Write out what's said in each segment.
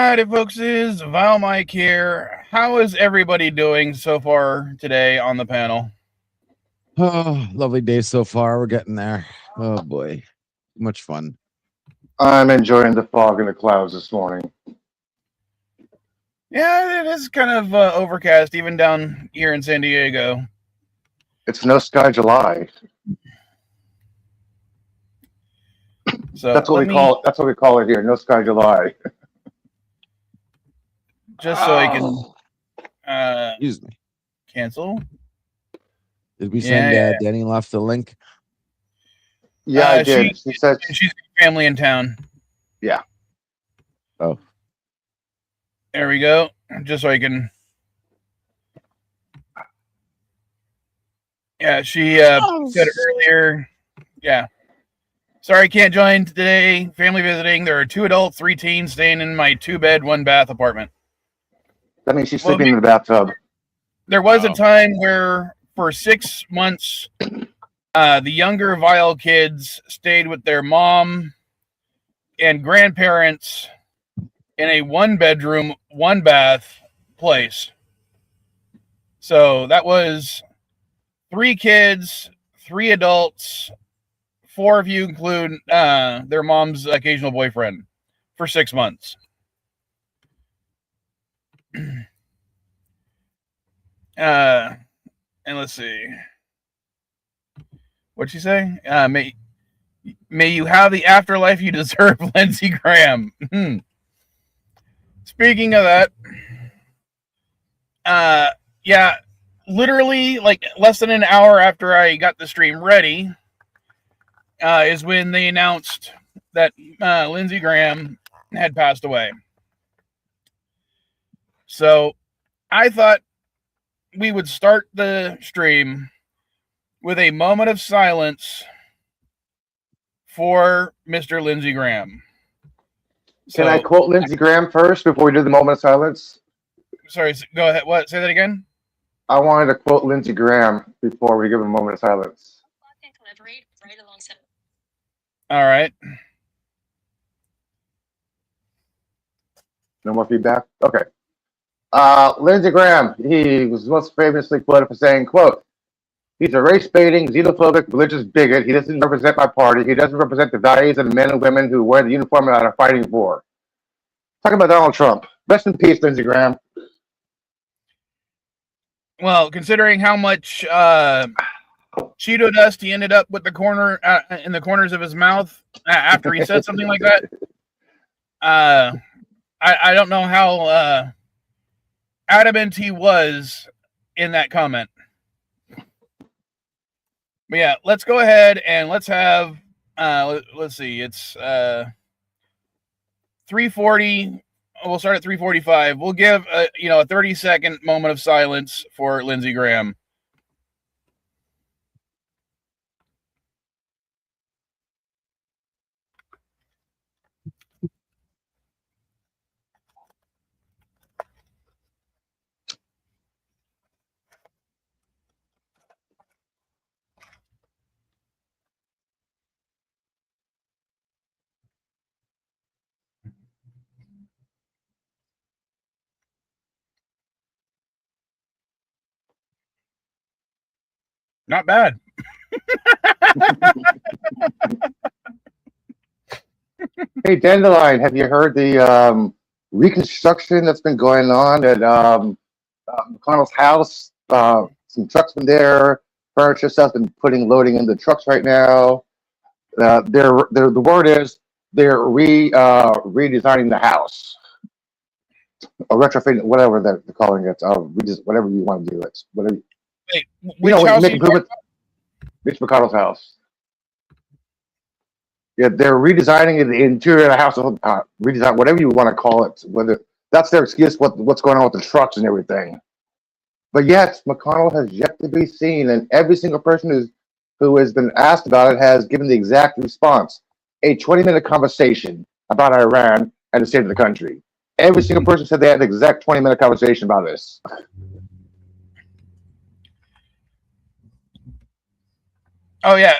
Howdy, folks. Is Val Mike here. How is everybody doing so far today on the panel? Oh, lovely day so far. We're getting there. Oh boy, much fun. I'm enjoying the fog and the clouds this morning. Yeah, it is kind of overcast, even down here in San Diego. It's no sky July. So That's what we call. That's what we call it here. No sky July. Just so I can Excuse me. cancel. Did we send Danny left the link? Yeah, I did. She said she's got family in town. Yeah. Oh. There we go. Just so I can. Yeah, she said earlier. Yeah. Sorry, can't join today. Family visiting. There are 2 adults, 3 teens staying in my 2-bed, 1-bath apartment. That means she's sleeping in the bathtub. There was a time where, for 6 months, the younger Vile kids stayed with their mom and grandparents in a 1-bedroom, 1-bath place. So that was 3 kids, 3 adults, 4 if you include their mom's occasional boyfriend, for 6 months. And let's see. What'd she say? May you have the afterlife you deserve, Lindsey Graham. Speaking of that, yeah, literally like less than an hour after I got the stream ready, is when they announced that Lindsey Graham had passed away. So I thought we would start the stream with a moment of silence for Mr. Lindsey Graham. Can I quote Lindsey Graham first before we do the moment of silence? Sorry, go ahead. What? Say that again? I wanted to quote Lindsey Graham before we give him a moment of silence. All right. No more feedback? Okay. Lindsey Graham, he was most famously quoted for saying, quote, "He's a race-baiting, xenophobic, religious bigot. He doesn't represent my party. He doesn't represent the values of the men and women who wear the uniform and are fighting for." Talking about Donald Trump. Rest in peace, Lindsey Graham. Well, considering how much Cheeto dust he ended up with the corner in the corners of his mouth after he said something like that, I don't know how adamant he was in that comment. But yeah, let's go ahead and let's have let's see, it's 3:40. We'll start at 3:45. We'll give a 30-second moment of silence for Lindsey Graham. Not bad. Hey, Dandelion, have you heard the reconstruction that's been going on at McConnell's house? Some trucks been there, furniture stuff been loading in the trucks right now. The word is they're redesigning the house, or retrofitting, whatever they're calling it. Whatever you want to do it. Whatever. Wait, which house? Make improvements. Mitch McConnell's house. Yeah, they're redesigning the interior of the house. Redesign, whatever you want to call it. Whether that's their excuse, what's going on with the trucks and everything. But yet, McConnell has yet to be seen, and every single person who has been asked about it has given the exact response: a 20-minute conversation about Iran and the state of the country. Every single person said they had the exact 20-minute conversation about this. Oh yeah,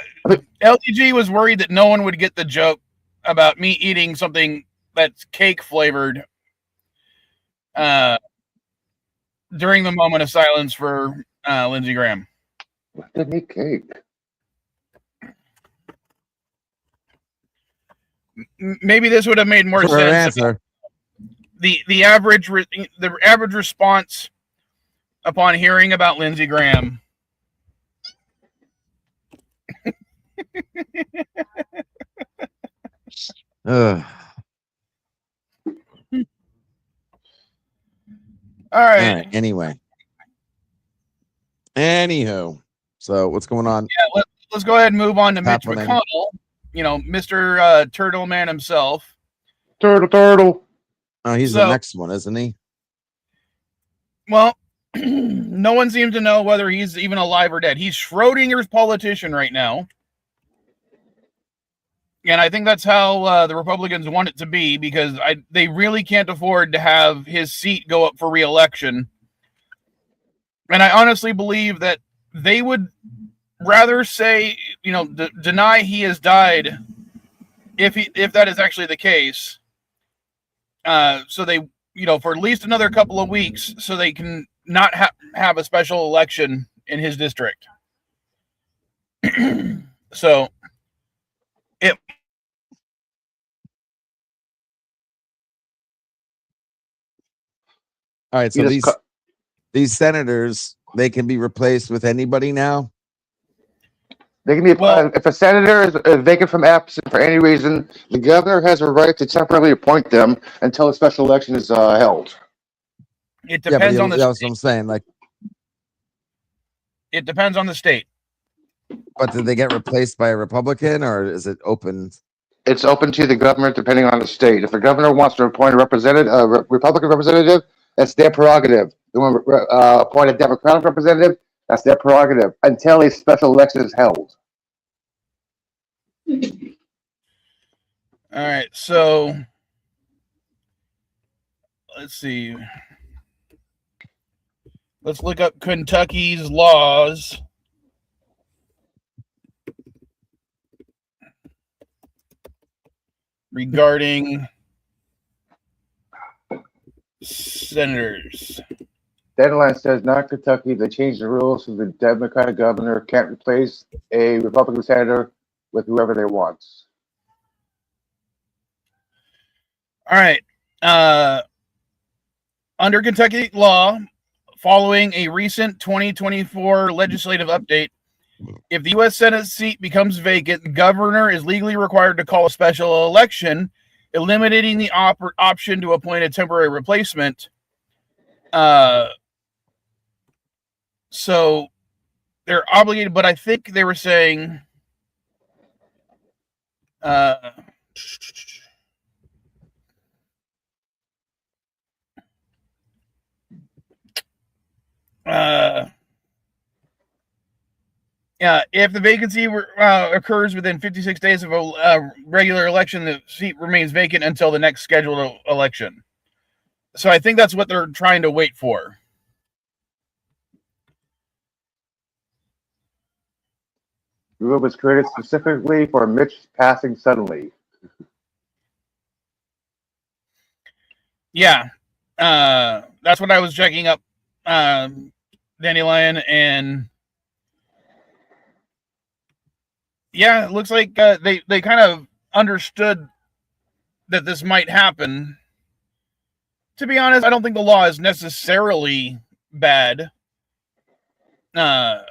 LTG was worried that no one would get the joke about me eating something that's cake flavored during the moment of silence for Lindsey Graham. What did he cake? Maybe this would have made more For her sense. answer. The average response upon hearing about Lindsey Graham. Ugh. All right. Anyway. Anywho. So what's going on? Yeah, let's go ahead and move on to Mitch Happening. McConnell. You know, Mr. Turtle Man himself. Turtle. Oh, he's the next one, isn't he? Well, no one seems to know whether he's even alive or dead. He's Schrodinger's politician right now. And I think that's how the Republicans want it to be, because they really can't afford to have his seat go up for re-election. And I honestly believe that they would rather say, you know, deny he has died if that is actually the case. So they, you know, for at least another couple of weeks, so they can not have a special election in his district. So it. All right, so these senators, they can be replaced with anybody now. They can be, if a senator is vacant from absent for any reason, the governor has a right to temporarily appoint them until a special election is held. It depends on the. That's what I'm saying. Like, it depends on the state. But did they get replaced by a Republican, or is it open? It's open to the government depending on the state. If the governor wants to appoint a Republican representative, that's their prerogative. They want to appoint a Democratic representative, that's their prerogative until a special election is held. All right, so let's see. Let's look up Kentucky's laws. Regarding senators. Deadline says not Kentucky. They changed the rules so the Democratic governor can't replace a Republican senator with whoever they want. All right. Under Kentucky law, following a recent 2024 legislative update, if the U.S. Senate seat becomes vacant, the governor is legally required to call a special election, eliminating the option to appoint a temporary replacement. So they're obligated, but I think they were saying if the vacancy occurs within 56 days of a regular election, the seat remains vacant until the next scheduled election. So I think that's what they're trying to wait for. The rule was created specifically for Mitch passing suddenly. Yeah, that's what I was checking up, Dandelion, and yeah, it looks like they kind of understood that this might happen. To be honest, I don't think the law is necessarily bad, but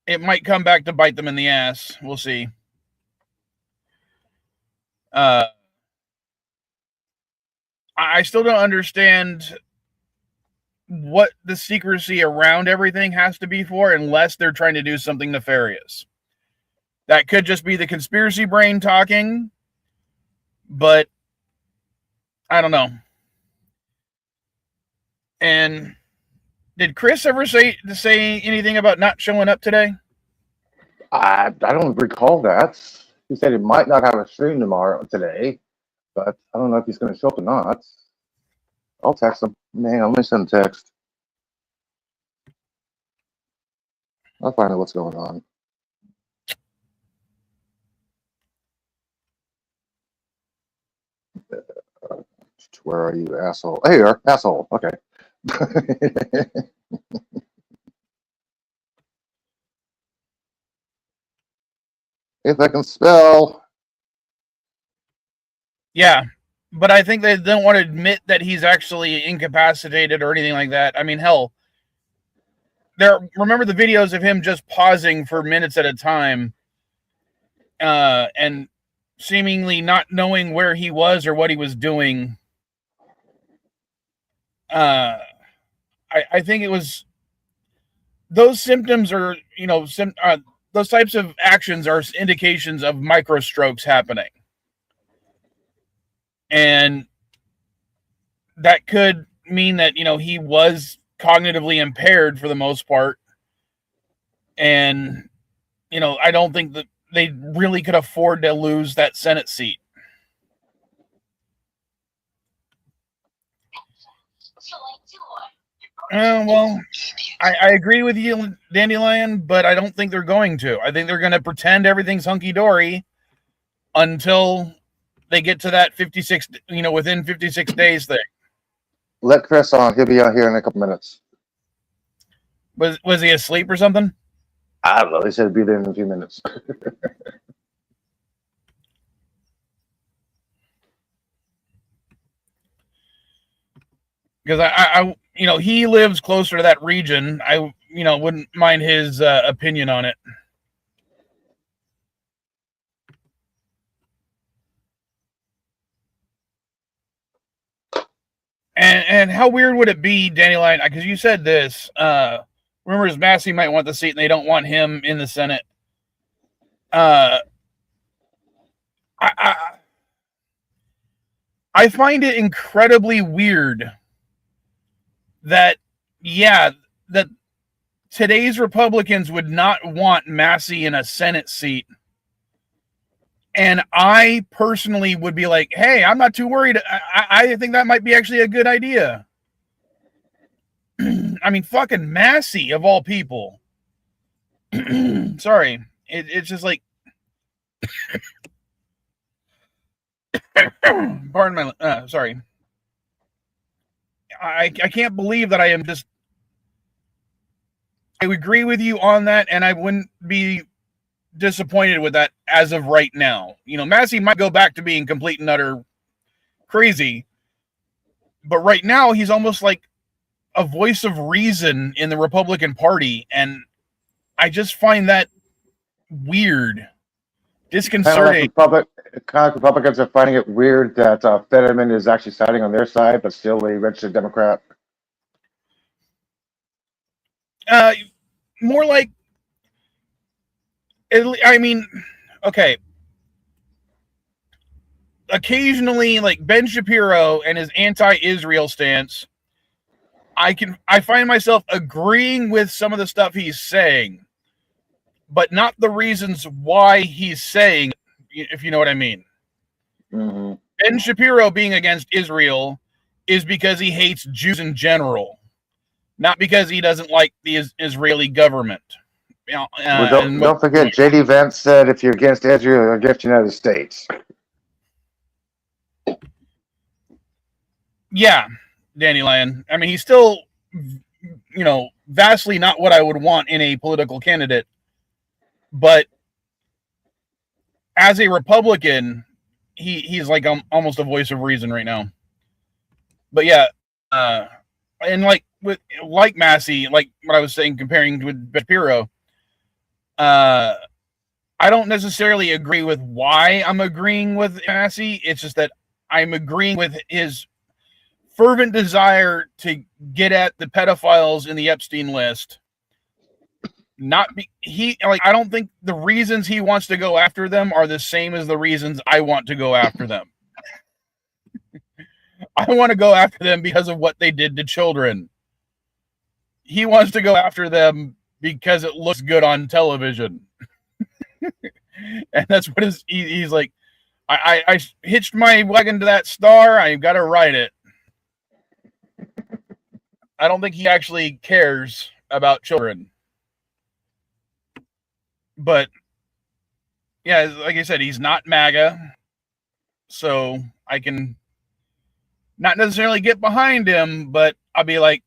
it might come back to bite them in the ass. We'll see. I still don't understand what the secrecy around everything has to be for, unless they're trying to do something nefarious. That could just be the conspiracy brain talking, but I don't know. And did Chris ever say anything about not showing up today? I don't recall that. He said he might not have a stream today, but I don't know if he's going to show up or not. I'll text him. Man, let me send a text. I'll find out what's going on. Where are you, asshole? Hey, you're asshole. Okay. If I can spell. Yeah, but I think they don't want to admit that he's actually incapacitated or anything like that. I mean, hell, remember the videos of him just pausing for minutes at a time, and seemingly not knowing where he was or what he was doing. I think it was those symptoms are, those types of actions are indications of microstrokes happening. And that could mean that, he was cognitively impaired for the most part. And, I don't think that they really could afford to lose that Senate seat. Well, I agree with you, Dandelion, but I don't think they're going to. I think they're going to pretend everything's hunky-dory until they get to that 56, within 56 days thing. Let Chris on. He'll be on here in a couple minutes. Was he asleep or something? I don't know. He said he'd be there in a few minutes. Because I he lives closer to that region. I, wouldn't mind his opinion on it. And how weird would it be, Dandelion? Because you said this. Rumors Massey might want the seat, and they don't want him in the Senate. I find it incredibly weird that today's Republicans would not want Massey in a Senate seat. And I personally would be like, hey, I'm not too worried. I think that might be actually a good idea. I mean, fucking Massey, of all people. Sorry. It's just like... Pardon my... sorry. I can't believe that I am just... I would agree with you on that, and I wouldn't be disappointed with that as of right now. Massey might go back to being complete and utter crazy, but right now he's almost like a voice of reason in the Republican Party, and I just find that weird, disconcerting. Kind of Republicans are finding it weird that Fetterman is actually siding on their side, but still a registered Democrat. More like, I mean, okay. Occasionally, like Ben Shapiro and his anti-Israel stance, I find myself agreeing with some of the stuff he's saying, but not the reasons why he's saying, if you know what I mean. Mm-hmm. Ben Shapiro being against Israel is because he hates Jews in general, not because he doesn't like the Israeli government. Don't forget, J.D. Vance said, if you're against Israel, you're against the United States. Yeah, Dandelion. I mean, he's still, vastly not what I would want in a political candidate. But as a Republican, he's like almost a voice of reason right now. But yeah, and like Massey, like what I was saying, comparing with Shapiro, I don't necessarily agree with why I'm agreeing with Massey. It's just that I'm agreeing with his fervent desire to get at the pedophiles in the Epstein list. I don't think the reasons he wants to go after them are the same as the reasons I want to go after them. I want to go after them because of what they did to children. He wants to go after them because it looks good on television. And that's what he's like, I hitched my wagon to that star. I've got to ride it. I don't think he actually cares about children. But yeah, like I said, he's not MAGA. So I can not necessarily get behind him, but I'll be like,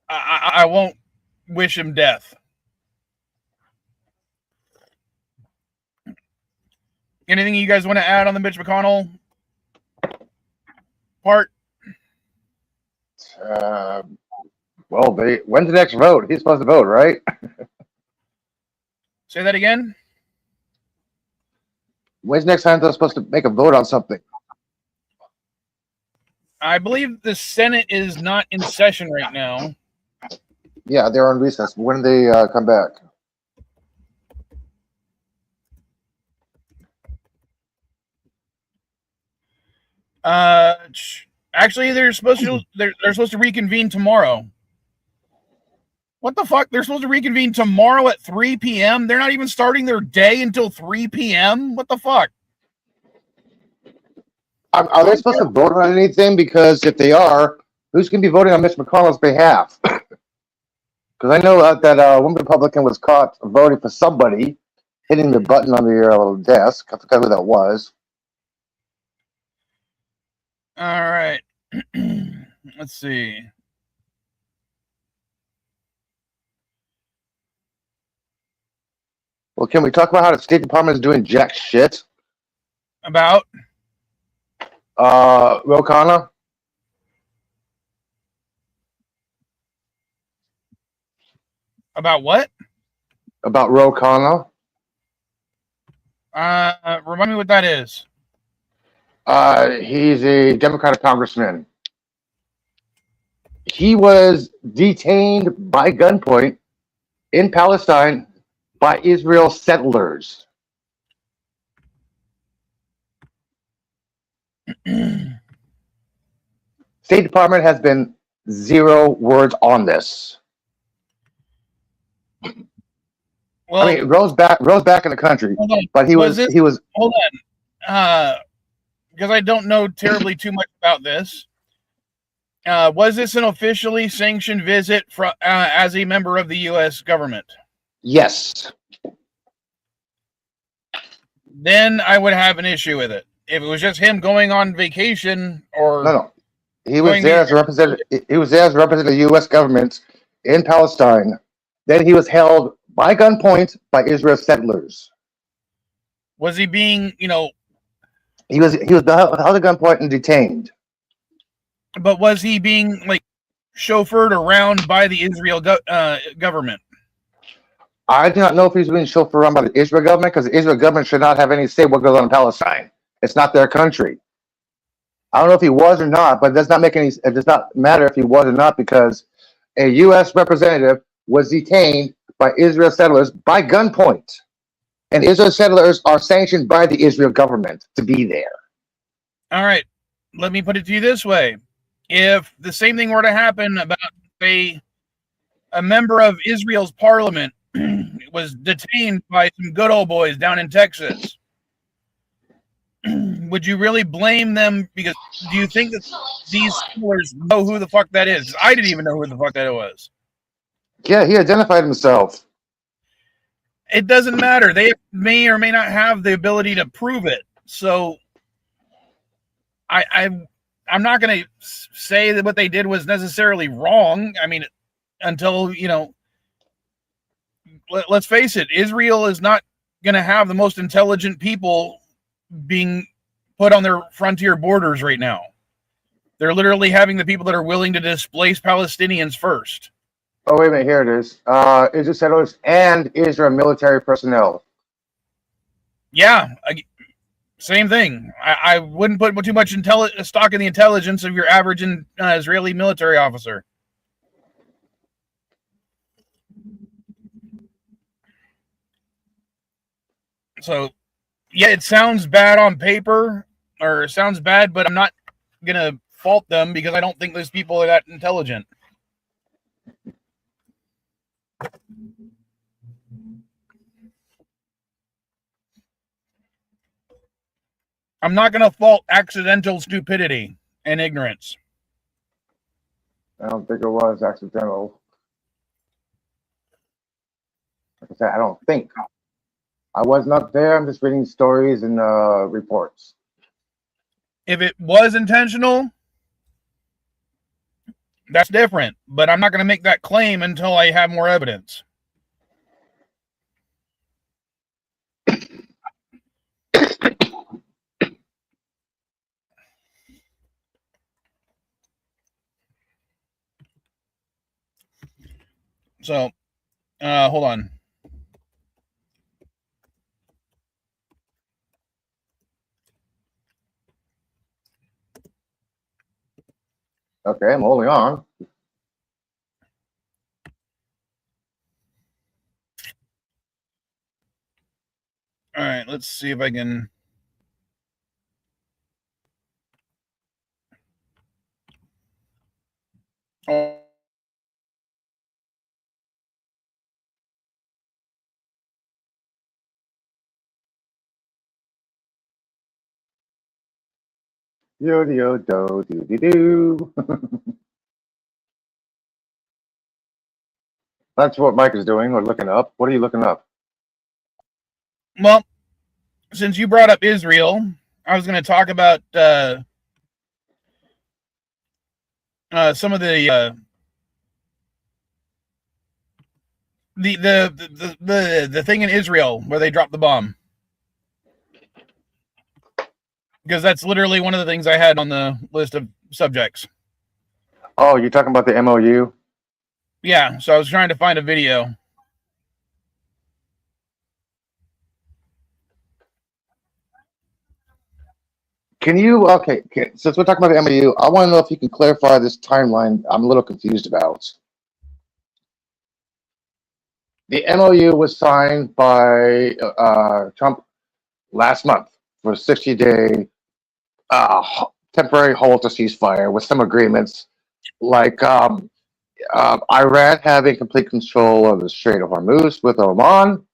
I won't wish him death. Anything you guys want to add on the Mitch McConnell part? Well, when's the next vote? He's supposed to vote, right? Say that again. When's the next time they're supposed to make a vote on something? I believe the Senate is not in session right now. Yeah, they're on recess. When do they come back? Actually, they're supposed to reconvene tomorrow. What the fuck? They're supposed to reconvene tomorrow at 3 p.m. They're not even starting their day until 3 p.m. What the fuck? Are they supposed to vote on anything? Because if they are, who's going to be voting on Mitch McConnell's behalf? Because I know that one Republican was caught voting for somebody, hitting the button on their desk. I forgot who that was. All right. Let's see. Well, can we talk about how the State Department is doing jack shit? About? Ro Khanna? About what? About Ro Khanna? Remind me what that is. He's a Democratic congressman. He was detained by gunpoint in Palestine by Israel settlers. State Department has been zero words on this. Well, I mean, Ro's back in the country, but he was. Hold on, because I don't know terribly too much about this. Was this an officially sanctioned visit from as a member of the U.S. government? Yes. Then I would have an issue with it. If it was just him going on vacation, or no, he was there as a representative. He was there as a representative of the U.S. government in Palestine. Then he was held by gunpoint by Israel settlers. Was he being, He was held at gunpoint and detained. But was he being like chauffeured around by the Israel government? I do not know if he's being chauffeured around by the Israel government, because the Israel government should not have any say what goes on in Palestine. It's not their country. I don't know if he was or not, but it does not matter if he was or not, because a U.S. representative was detained by Israel settlers by gunpoint. And Israel settlers are sanctioned by the Israel government to be there. All right. Let me put it to you this way. If the same thing were to happen about, say, a member of Israel's parliament was detained by some good old boys down in Texas, would you really blame them? Because do you think that these settlers know who the fuck that is? I didn't even know who the fuck that was. Yeah, he identified himself. It doesn't matter. They may or may not have the ability to prove it. So I'm not going to say that what they did was necessarily wrong. I mean, until, let's face it, Israel is not going to have the most intelligent people being put on their frontier borders right now. They're literally having the people that are willing to displace Palestinians first. Oh, wait a minute. Here it is. Israel settlers and Israel military personnel. Yeah. Same thing. I wouldn't put too much stock in the intelligence of your average Israeli military officer. So, yeah, it sounds bad on paper, or sounds bad, but I'm not going to fault them because I don't think those people are that intelligent. I'm not going to fault accidental stupidity and ignorance. I don't think it was accidental. Like I said, I don't think. I was not there. I'm just reading stories and reports. If it was intentional, that's different. But I'm not going to make that claim until I have more evidence. So, hold on. Okay, I'm holding on. All right, let's see if I can. Oh. Yo do do do do. That's what Mike is doing. We're looking up. What are you looking up? Well, since you brought up Israel, I was going to talk about some of the thing in Israel where they dropped the bomb, because that's literally one of the things I had on the list of subjects. Oh, you're talking about the MOU? Yeah, so I was trying to find a video. Can you, okay, since we're talking about the MOU, I want to know if you can clarify this timeline I'm a little confused about. The MOU was signed by Trump last month for a 60-day temporary halt to ceasefire with some agreements, like Iran having complete control of the Strait of Hormuz with Oman.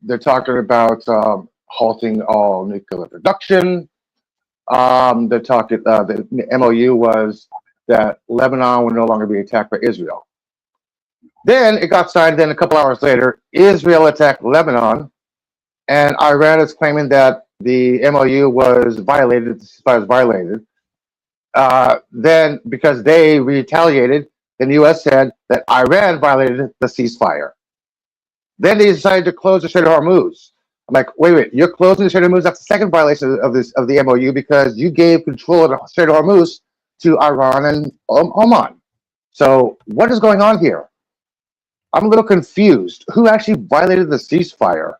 They're talking about halting all nuclear production. They're talking. The MOU was that Lebanon would no longer be attacked by Israel. Then it got signed. Then a couple hours later, Israel attacked Lebanon, and Iran is claiming that the MOU was violated. The ceasefire was violated. Then, because they retaliated, then the U.S. said that Iran violated the ceasefire. Then they decided to close the Strait of Hormuz. I'm like, wait, you're closing the Strait of Hormuz? That's the second violation of the MOU, because you gave control of the Strait of Hormuz to Iran and Oman. So what is going on here? I'm a little confused. Who actually violated the ceasefire?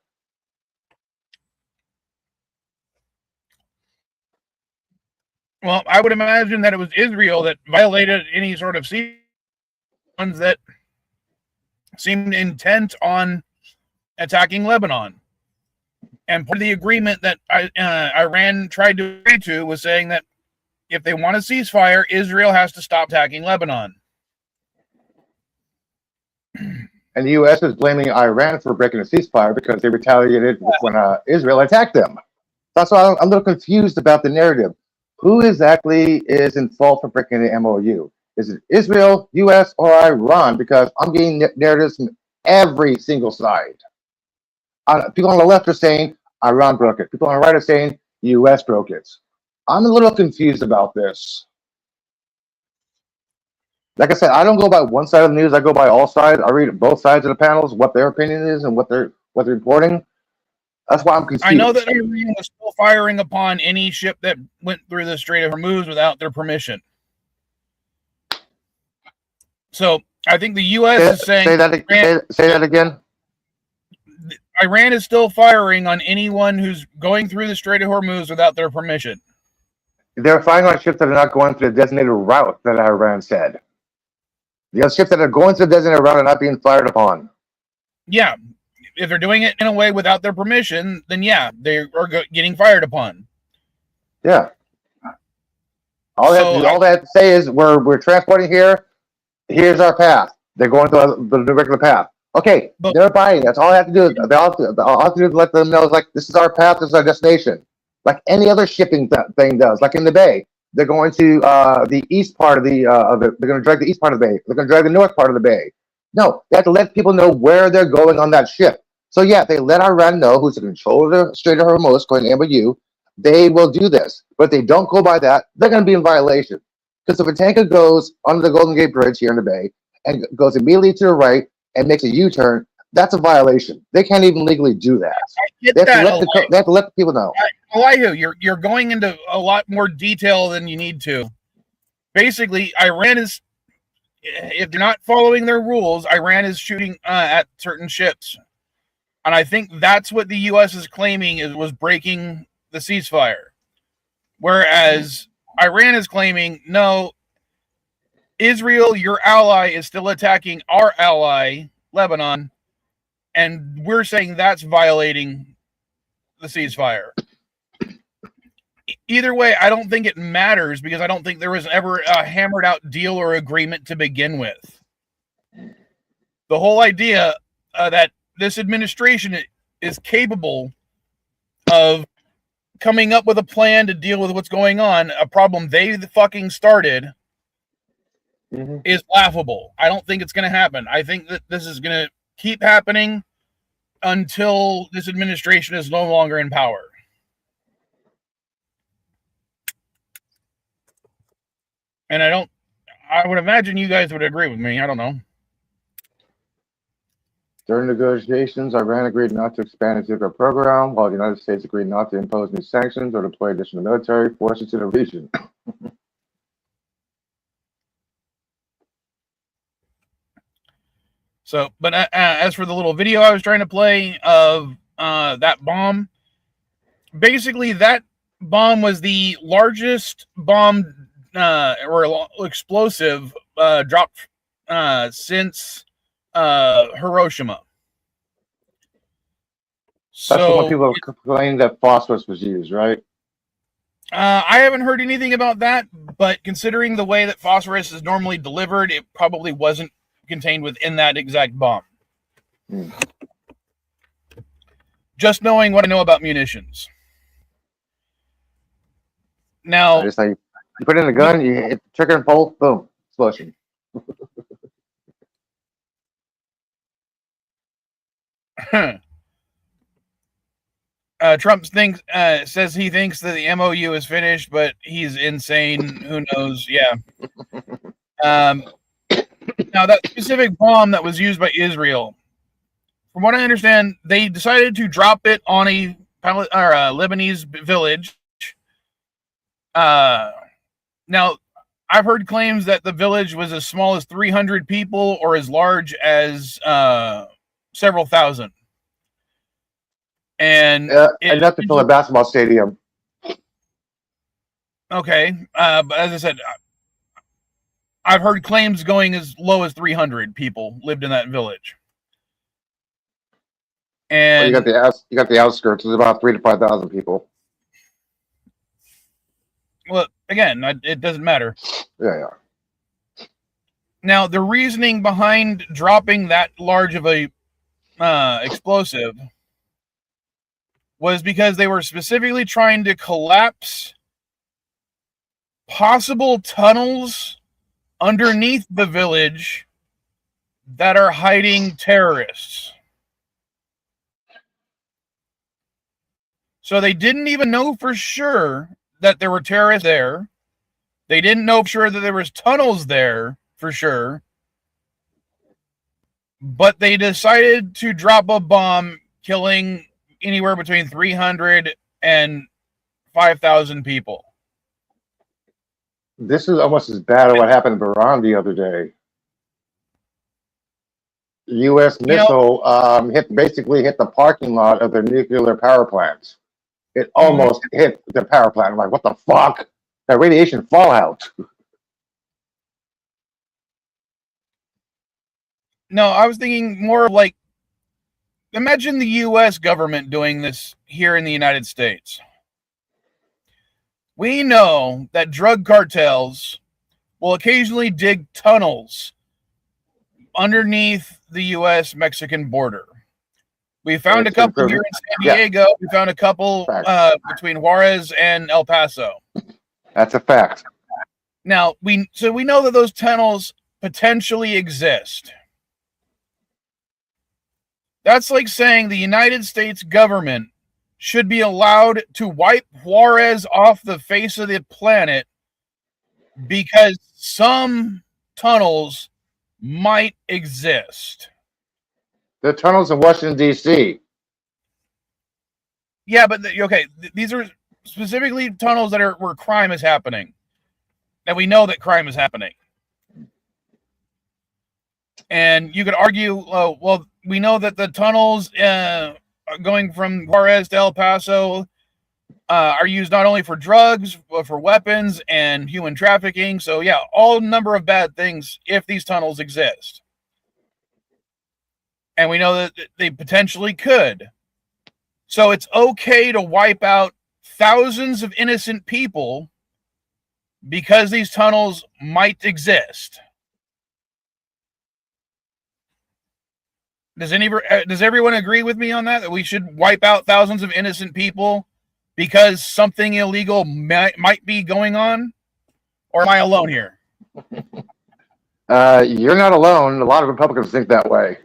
Well, I would imagine that it was Israel that violated any sort of ones that seemed intent on attacking Lebanon. And part of the agreement that Iran tried to agree to was saying that if they want a ceasefire, Israel has to stop attacking Lebanon. And the U.S. is blaming Iran for breaking the ceasefire because they retaliated when Israel attacked them. That's why I'm a little confused about the narrative. Who exactly is in fault for breaking the MOU? Is it Israel, U.S., or Iran? Because I'm getting narratives from every single side. People on the left are saying Iran broke it. People on the right are saying the U.S. broke it. I'm a little confused about this. Like I said, I don't go by one side of the news. I go by all sides. I read both sides of the panels, what their opinion is and what they're reporting. That's why I'm confused. I know that Iran was still firing upon any ship that went through the Strait of Hormuz without their permission. So I think the U.S. is saying... Say that again. Iran is still firing on anyone who's going through the Strait of Hormuz without their permission. They're firing on ships that are not going through the designated route that Iran said. The ships that are going through the designated route are not being fired upon. Yeah. If they're doing it in a way without their permission, then yeah, they are getting fired upon. Yeah. All they have to say is we're transporting here. Here's our path. They're going through the regular path. Okay, they're buying. That's all I have to do. All I have to do is let them know, like, this is our path, this is our destination. Like any other shipping thing does. Like in the bay, they're going to the east part of the. They're going to drag the east part of the bay. They're going to drag the north part of the bay. No, they have to let people know where they're going on that ship. So yeah, they let Iran know, who's in control of the Strait of Hormuz, going to MOU. they will do this. But if they don't go by that, they're going to be in violation. Because if a tanker goes under the Golden Gate Bridge here in the Bay and goes immediately to the right and makes a U-turn, that's a violation. They can't even legally do that. They have to let the people know. Elihu, you're going into a lot more detail than you need to. Basically, Iran is, if they're not following their rules, Iran is shooting at certain ships. And I think that's what the U.S. is claiming was breaking the ceasefire. Whereas Iran is claiming, no, Israel, your ally, is still attacking our ally, Lebanon, and we're saying that's violating the ceasefire. Either way, I don't think it matters because I don't think there was ever a hammered out deal or agreement to begin with. The whole idea that this administration is capable of coming up with a plan to deal with what's going on, a problem they fucking started, is laughable. I don't think it's going to happen. I think that this is going to keep happening until this administration is no longer in power. And I would imagine you guys would agree with me. I don't know. During negotiations, Iran agreed not to expand its nuclear program, while the United States agreed not to impose new sanctions or deploy additional military forces to the region. So, but as for the little video I was trying to play of that bomb, basically that bomb was the largest bomb or explosive dropped since Hiroshima. That's the one people complained that phosphorus was used, right? I haven't heard anything about that, but considering the way that phosphorus is normally delivered, it probably wasn't contained within that exact bomb. Just knowing what I know about munitions. Now, just like you put in the gun, you hit the trigger and pull, boom, explosion. Trump says he thinks that the MOU is finished, but he's insane. Who knows? Yeah. Now, that specific bomb that was used by Israel, from what I understand, they decided to drop it on a Lebanese village. Now, I've heard claims that the village was as small as 300 people or as large as several thousand. And enough to fill a basketball stadium. Okay, but as I said, I've heard claims going as low as 300 people lived in that village. And you got the outskirts. It's about 3,000 to 5,000 people. Well, again, it doesn't matter. Yeah. Now, the reasoning behind dropping that large of a explosive was because they were specifically trying to collapse possible tunnels underneath the village that are hiding terrorists. So they didn't even know for sure that there were terrorists there. They didn't know for sure that there was tunnels there for sure. But they decided to drop a bomb, killing anywhere between 300 and 5,000 people. This is almost as bad as what happened in Bahrain the other day. U.S. missile basically hit the parking lot of the nuclear power plant. It almost hit the power plant. I'm like, what the fuck? That radiation fallout. No, I was thinking more of like, imagine the U.S. government doing this here in the United States. We know that drug cartels will occasionally dig tunnels underneath the U.S.-Mexican border. We found a couple here in San Diego. Yeah. We found a couple between Juarez and El Paso. That's a fact. Now, we know that those tunnels potentially exist. That's like saying the United States government should be allowed to wipe Juarez off the face of the planet because some tunnels might exist. The tunnels in Washington, D.C. Yeah, but these are specifically tunnels that are where crime is happening. And we know that crime is happening. And you could argue, well, we know that the tunnels going from Juarez to El Paso are used not only for drugs, but for weapons and human trafficking. So, yeah, all number of bad things if these tunnels exist. And we know that they potentially could. So it's okay to wipe out thousands of innocent people because these tunnels might exist. Does everyone agree with me on that? That we should wipe out thousands of innocent people because something illegal might be going on? Or am I alone here? You're not alone. A lot of Republicans think that way.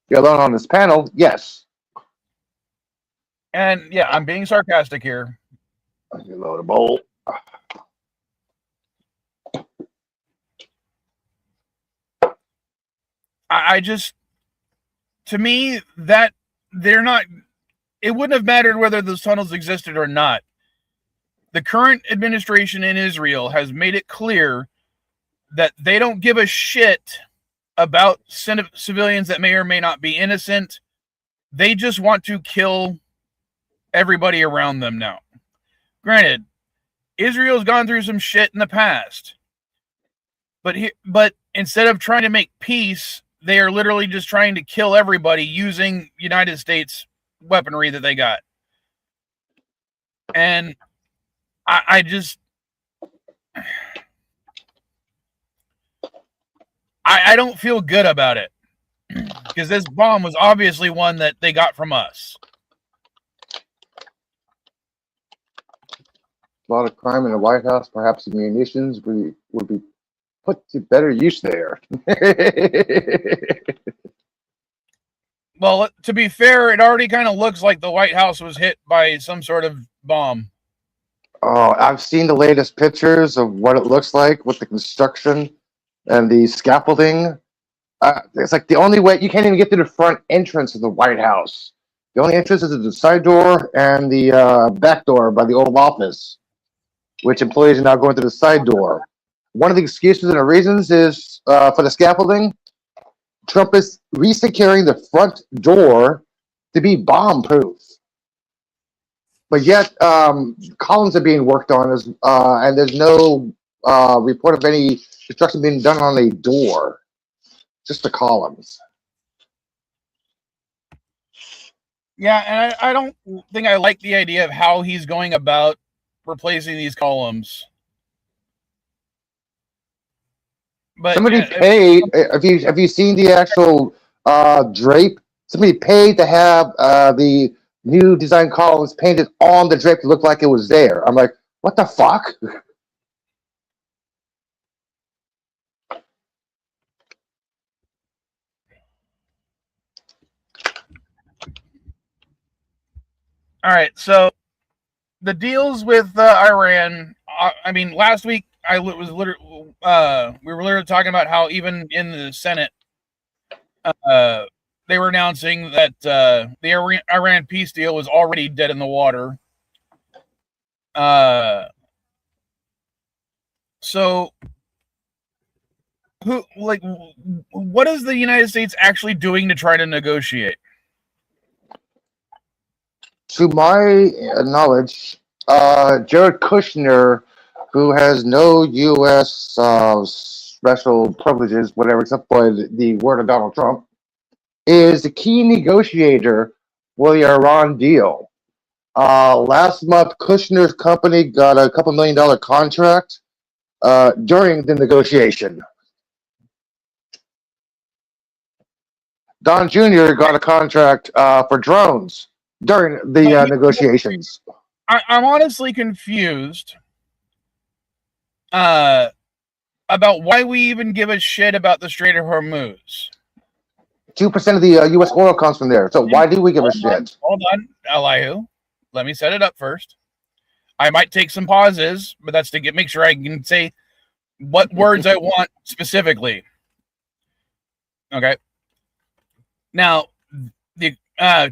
You're alone on this panel, yes. And yeah, I'm being sarcastic here. You load a bowl. I just, to me, that they're not, it wouldn't have mattered whether those tunnels existed or not. The current administration in Israel has made it clear that they don't give a shit about civilians that may or may not be innocent. They just want to kill everybody around them now. Granted, Israel's gone through some shit in the past. But instead of trying to make peace, they are literally just trying to kill everybody using United States weaponry that they got. And I just... I don't feel good about it. Because this bomb was obviously one that they got from us. A lot of crime in the White House. Perhaps the munitions would be put to better use there. Well, to be fair, it already kind of looks like the White House was hit by some sort of bomb. Oh, I've seen the latest pictures of what it looks like with the construction and the scaffolding. It's like the only way, you can't even get to the front entrance of the White House. The only entrance is the side door and the back door by the Oval Office, which employees are now going to the side door. One of the excuses and the reasons is for the scaffolding, Trump is resecuring the front door to be bomb-proof. But yet, columns are being worked on, and there's no report of any construction being done on a door, just the columns. Yeah, and I don't think I like the idea of how he's going about replacing these columns. But somebody paid. Have you seen the actual drape? Somebody paid to have the new design columns painted on the drape to look like it was there. I'm like, what the fuck? All right, so the deals with Iran. I mean, last week we were literally talking about how even in the Senate, they were announcing that the Iran peace deal was already dead in the water. So, what is the United States actually doing to try to negotiate? To my knowledge, Jared Kushner, who has no U.S. special privileges, whatever, except for the word of Donald Trump, is the key negotiator for the Iran deal. Last month, Kushner's company got a couple $1 million contract during the negotiation. Don Jr. got a contract for drones during the negotiations. I'm honestly confused about why we even give a shit about the Strait of Hormuz. 2% of the U.S. oil comes from there. So why do we give a shit? Hold on, Elihu. Let me set it up first. I might take some pauses, but that's to make sure I can say what words I want specifically. Okay. Now, the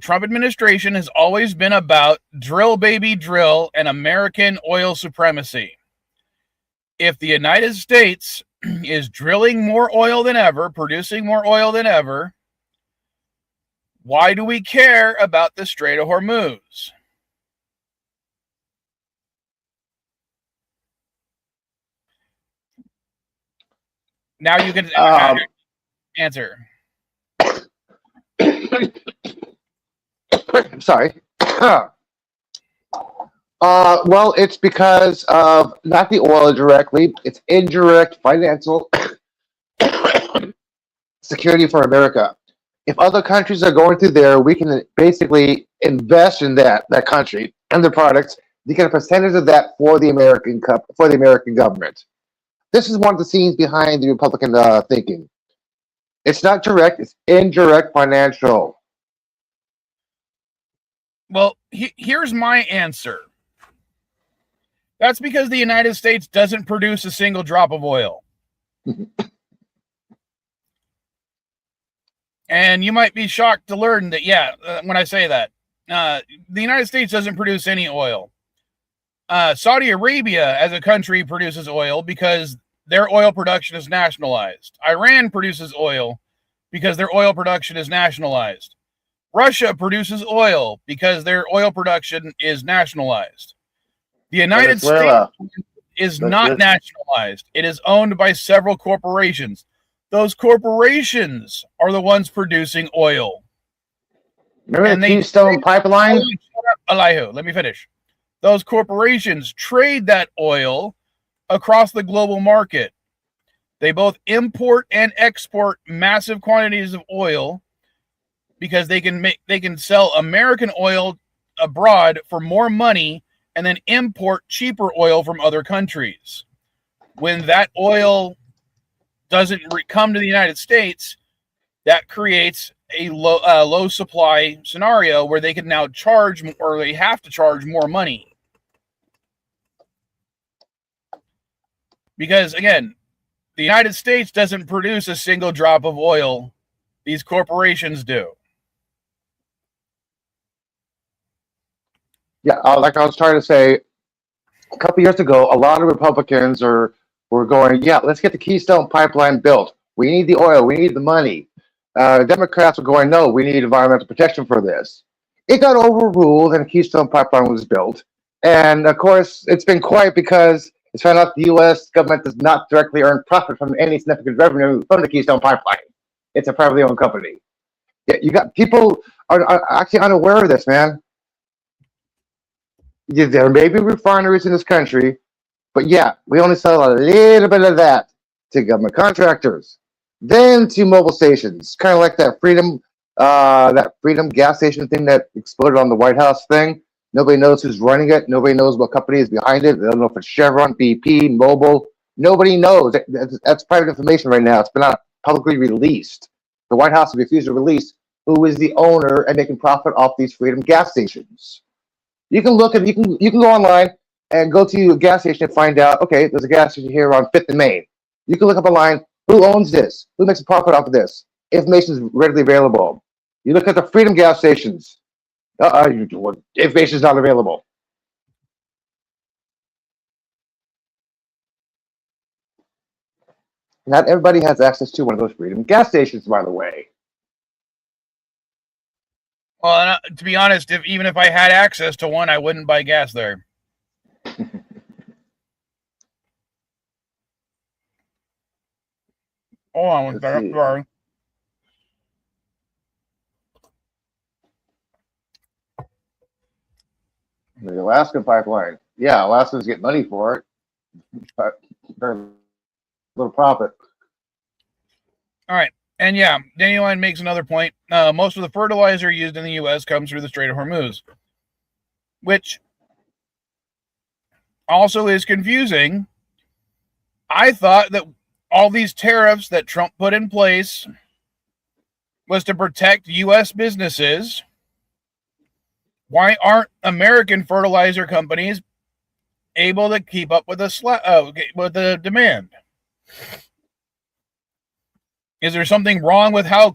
Trump administration has always been about drill, baby, drill, and American oil supremacy. If the United States is drilling more oil than ever, producing more oil than ever, why do we care about the Strait of Hormuz? Now you can answer. Sorry. Well, it's because of not the oil directly, it's indirect financial security for America. If other countries are going through there, we can basically invest in that country and the products. You get a percentage of that for the American government. This is one of the scenes behind the Republican thinking. It's not direct; it's indirect financial. Well, here's my answer. That's because the United States doesn't produce a single drop of oil. And you might be shocked to learn that, when I say that, the United States doesn't produce any oil. Saudi Arabia, as a country, produces oil because their oil production is nationalized. Iran produces oil because their oil production is nationalized. Russia produces oil because their oil production is nationalized. The United States is not nationalized. It is owned by several corporations. Those corporations are the ones producing oil. Remember the Keystone Pipeline? Elihu, let me finish. Those corporations trade that oil across the global market. They both import and export massive quantities of oil because they can sell American oil abroad for more money and then import cheaper oil from other countries. When that oil doesn't come to the United States, that creates a low supply scenario where they can now charge, or they have to charge more money. Because again, the United States doesn't produce a single drop of oil. These corporations do. Yeah, like I was trying to say, a couple years ago, a lot of Republicans were going, yeah, let's get the Keystone Pipeline built. We need the oil. We need the money. Democrats were going, no, we need environmental protection for this. It got overruled and the Keystone Pipeline was built. And of course, it's been quiet because it's found out the U.S. government does not directly earn profit from any significant revenue from the Keystone Pipeline. It's a privately owned company. Yeah, you got people are actually unaware of this, man. Yeah, there may be refineries in this country, but yeah, we only sell a little bit of that to government contractors, then to mobile stations, kind of like that Freedom gas station thing that exploded on the White House thing. Nobody knows who's running it. Nobody knows what company is behind it. They don't know if it's Chevron, BP, Mobil. Nobody knows. That's private information right now. It's been not publicly released. The White House refused to release who is the owner and making profit off these Freedom gas stations. You can look at you can go online and go to a gas station and find out, okay, there's a gas station here on 5th and Main. You can look up online, who owns this? Who makes a profit off of this? Information is readily available. You look at the Freedom gas stations. Information is not available. Not everybody has access to one of those Freedom gas stations, by the way. Well, to be honest, even if I had access to one, I wouldn't buy gas there. Hold on one second. Sorry. The Alaska pipeline. Yeah, Alaska's getting money for it. But very little profit. All right. And yeah, Dandelion makes another point. Most of the fertilizer used in the U.S. comes through the Strait of Hormuz, which also is confusing. I thought that all these tariffs that Trump put in place was to protect U.S. businesses, why aren't American fertilizer companies able to keep up with the demand? Is there something wrong with how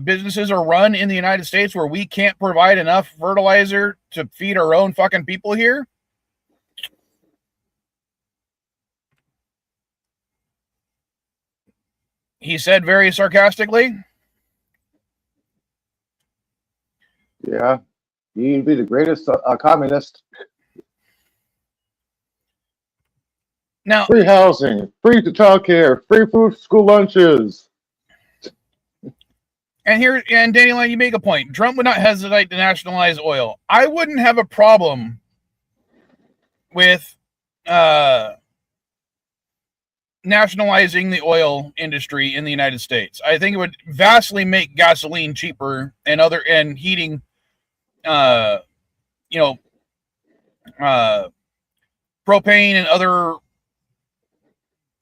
businesses are run in the United States where we can't provide enough fertilizer to feed our own fucking people here? He said very sarcastically. Yeah, you'd be the greatest communist. Now, free housing, free childcare, free food, school lunches. And Dandelion, you make a point. Trump would not hesitate to nationalize oil. I wouldn't have a problem with nationalizing the oil industry in the United States. I think it would vastly make gasoline cheaper and heating, propane and other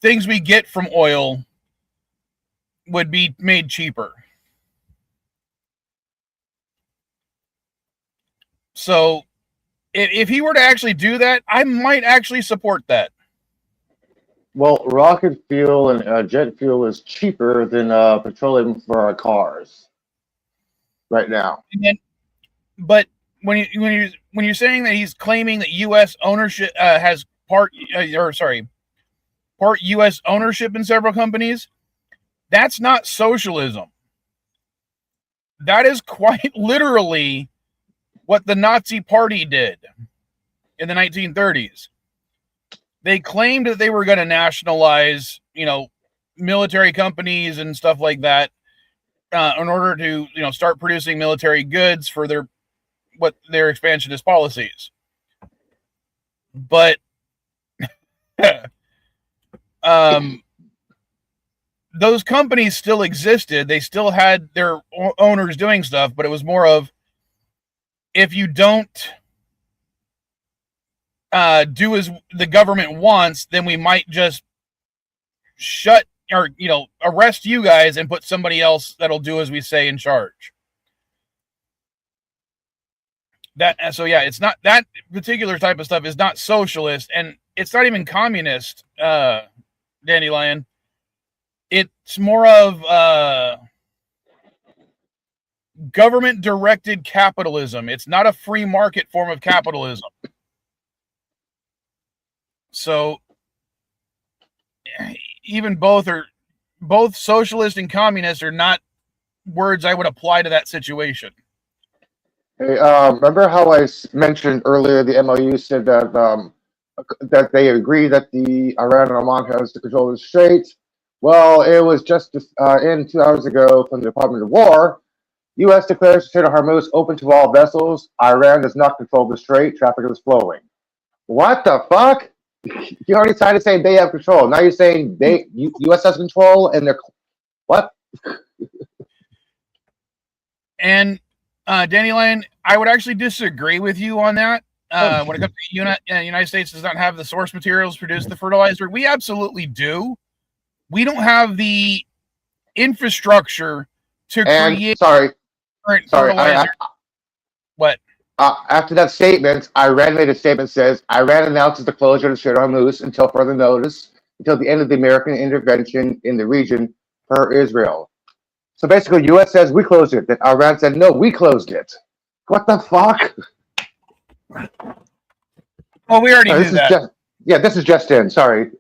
things we get from oil would be made cheaper. So if he were to actually do that, I might actually support that. Well, rocket fuel and jet fuel is cheaper than petroleum for our cars right now. But when you're saying that he's claiming that U.S. ownership has part U.S. ownership in several companies, that's not socialism. That is quite literally what the Nazi Party did in the 1930s. They claimed that they were going to nationalize, military companies and stuff like that in order to, start producing military goods for their expansionist policies. But those companies still existed. They still had their owners doing stuff, but it was more of, if you don't do as the government wants, then we might just arrest you guys and put somebody else that'll do as we say in charge. It's not that particular type of stuff is not socialist, and it's not even communist, Dandelion. It's more of government-directed capitalism. It's not a free market form of capitalism. So even both socialist and communist are not words I would apply to that situation. Hey, remember how I mentioned earlier the MOU said that they agree that the Iran and Oman has to control the Strait? Well, it was just in 2 hours ago from the Department of War. U.S. declares the Strait of Hormuz open to all vessels. Iran does not control the strait. Traffic is flowing. What the fuck? You already signed it saying they have control. Now you're saying U.S. has control, and they're what? And Dandelion, I would actually disagree with you on that. When it comes to the United States does not have the source materials to produce the fertilizer. We absolutely do. We don't have the infrastructure to create. Sorry. What? After that statement, Iran made a statement that says Iran announces the closure of the Strait of Hormuz until further notice, until the end of the American intervention in the region per Israel. So basically, U.S. says we closed it. Then Iran said, no, we closed it. What the fuck? Well, we already knew that. This is just in. Sorry.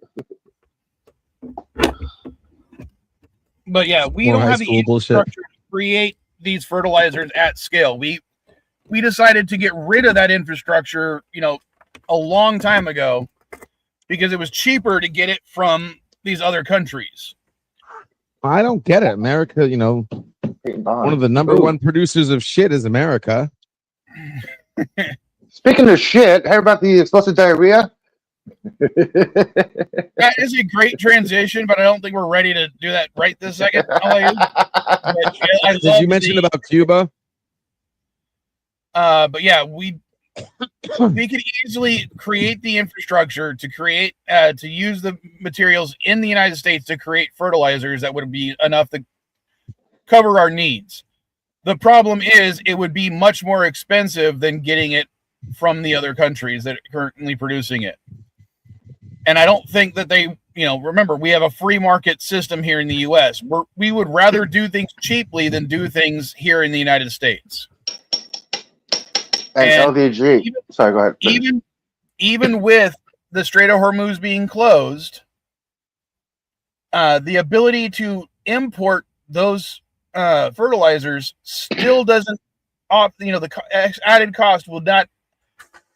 But yeah, we don't have the infrastructure to create these fertilizers at scale. We decided to get rid of that infrastructure, a long time ago because it was cheaper to get it from these other countries. I don't get it. America, one of the number one producers of shit is America. Speaking of shit, heard about the explosive diarrhea? That is a great transition, but I don't think we're ready to do that right this second. Did you mention about Cuba? But yeah, we could easily create the infrastructure to create to use the materials in the United States to create fertilizers that would be enough to cover our needs. The problem is it would be much more expensive than getting it from the other countries that are currently producing it. And I don't think that they, remember, we have a free market system here in the U.S. We would rather do things cheaply than do things here in the United States. And LDG. Sorry, go ahead. Even with the Strait of Hormuz being closed, the ability to import those fertilizers still doesn't, the added cost will not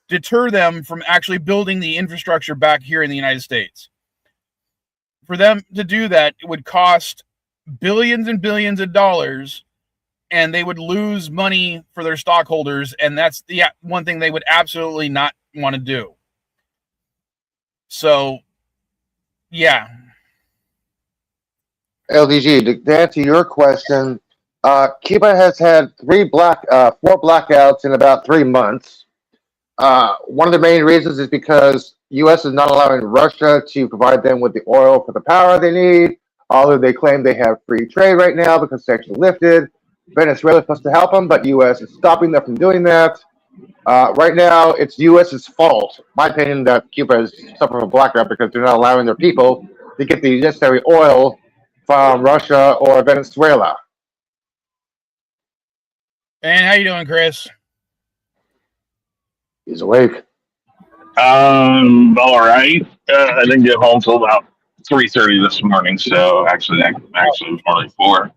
deter them from actually building the infrastructure back here in the United States. For them to do that, it would cost billions and billions of dollars, and they would lose money for their stockholders, and that's the one thing they would absolutely not want to do. So, yeah. LDG, to answer your question, Cuba has had 4 blackouts in about 3 months. One of the main reasons is because U.S. is not allowing Russia to provide them with the oil for the power they need, although they claim they have free trade right now because sanctions lifted. Venezuela is supposed to help them, but U.S. is stopping them from doing that. Right now, it's U.S.'s fault, my opinion, that Cuba is suffering a blackout because they're not allowing their people to get the necessary oil from Russia or Venezuela. And how you doing, Chris? He's awake. All right. I didn't get home till about 3:30 this morning, so actually it was more like 4.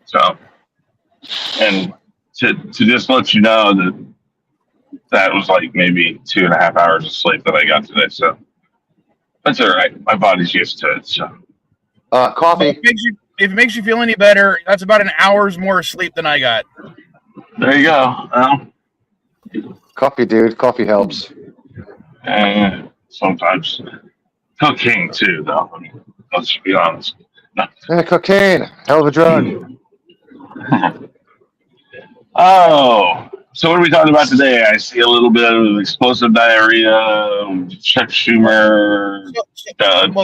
So, and to just let you know that was like maybe 2.5 hours of sleep that I got today. So that's all right. My body's used to it. So, coffee. If it makes you feel any better, that's about an hour's more sleep than I got. There you go. Coffee, dude. Coffee helps. Sometimes cocaine too, though. I mean, let's be honest. No. Cocaine, hell of a drug. Oh, so what are we talking about today? I see a little bit of explosive diarrhea, Chuck Schumer,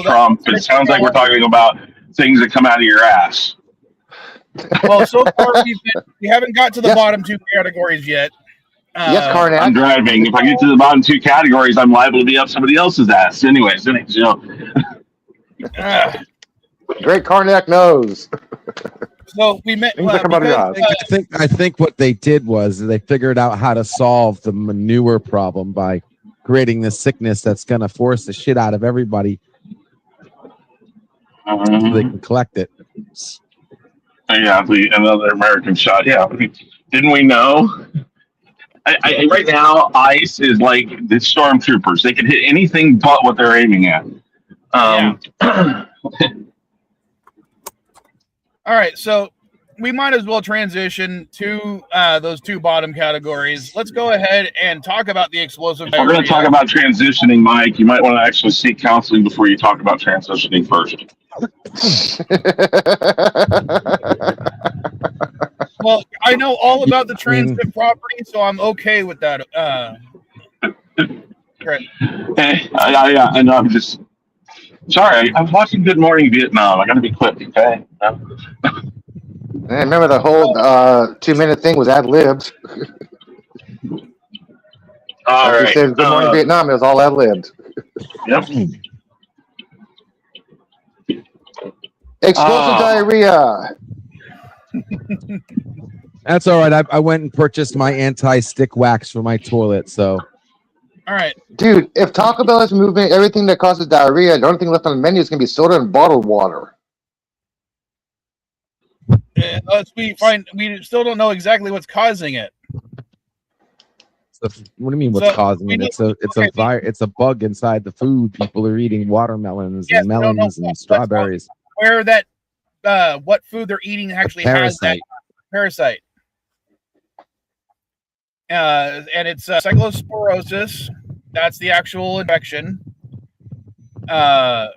Trump. It sounds like we're talking about things that come out of your ass. Well, so far we haven't got to the bottom 2 categories yet. Yes, Karnak. I'm driving. If I get to the bottom 2 categories, I'm liable to be up somebody else's ass. Anyways, Great Karnak knows. So we met. I think what they did was they figured out how to solve the manure problem by creating this sickness that's going to force the shit out of everybody so they can collect it. Yeah, another American shot. Yeah, didn't we know? I right now, ICE is like the stormtroopers. They can hit anything but what they're aiming at. All right, so we might as well transition to those 2 bottom categories. Let's go ahead and talk about the explosive. If we're going to talk about transitioning, Mike, you might want to actually seek counseling before you talk about transitioning first. Well, I know all about the transit property, so I'm okay with that. Great. Hey, I know. I'm just sorry. I'm watching Good Morning Vietnam. I got to be quick, okay? I remember the whole 2-minute thing was ad-libbed. All right. Said Good Morning Vietnam. It was all ad-libbed. Yep. Explosive diarrhea. That's all right. I went and purchased my anti-stick wax for my toilet. So, all right, dude. If Taco Bell is moving everything that causes diarrhea, the only thing left on the menu is going to be soda and bottled water. We still don't know exactly what's causing it. What do you mean? What's causing it? It's a bug inside the food. People are eating watermelons and melons and strawberries. Where that what food they're eating actually has that parasite. And it's cyclosporosis. That's the actual infection. But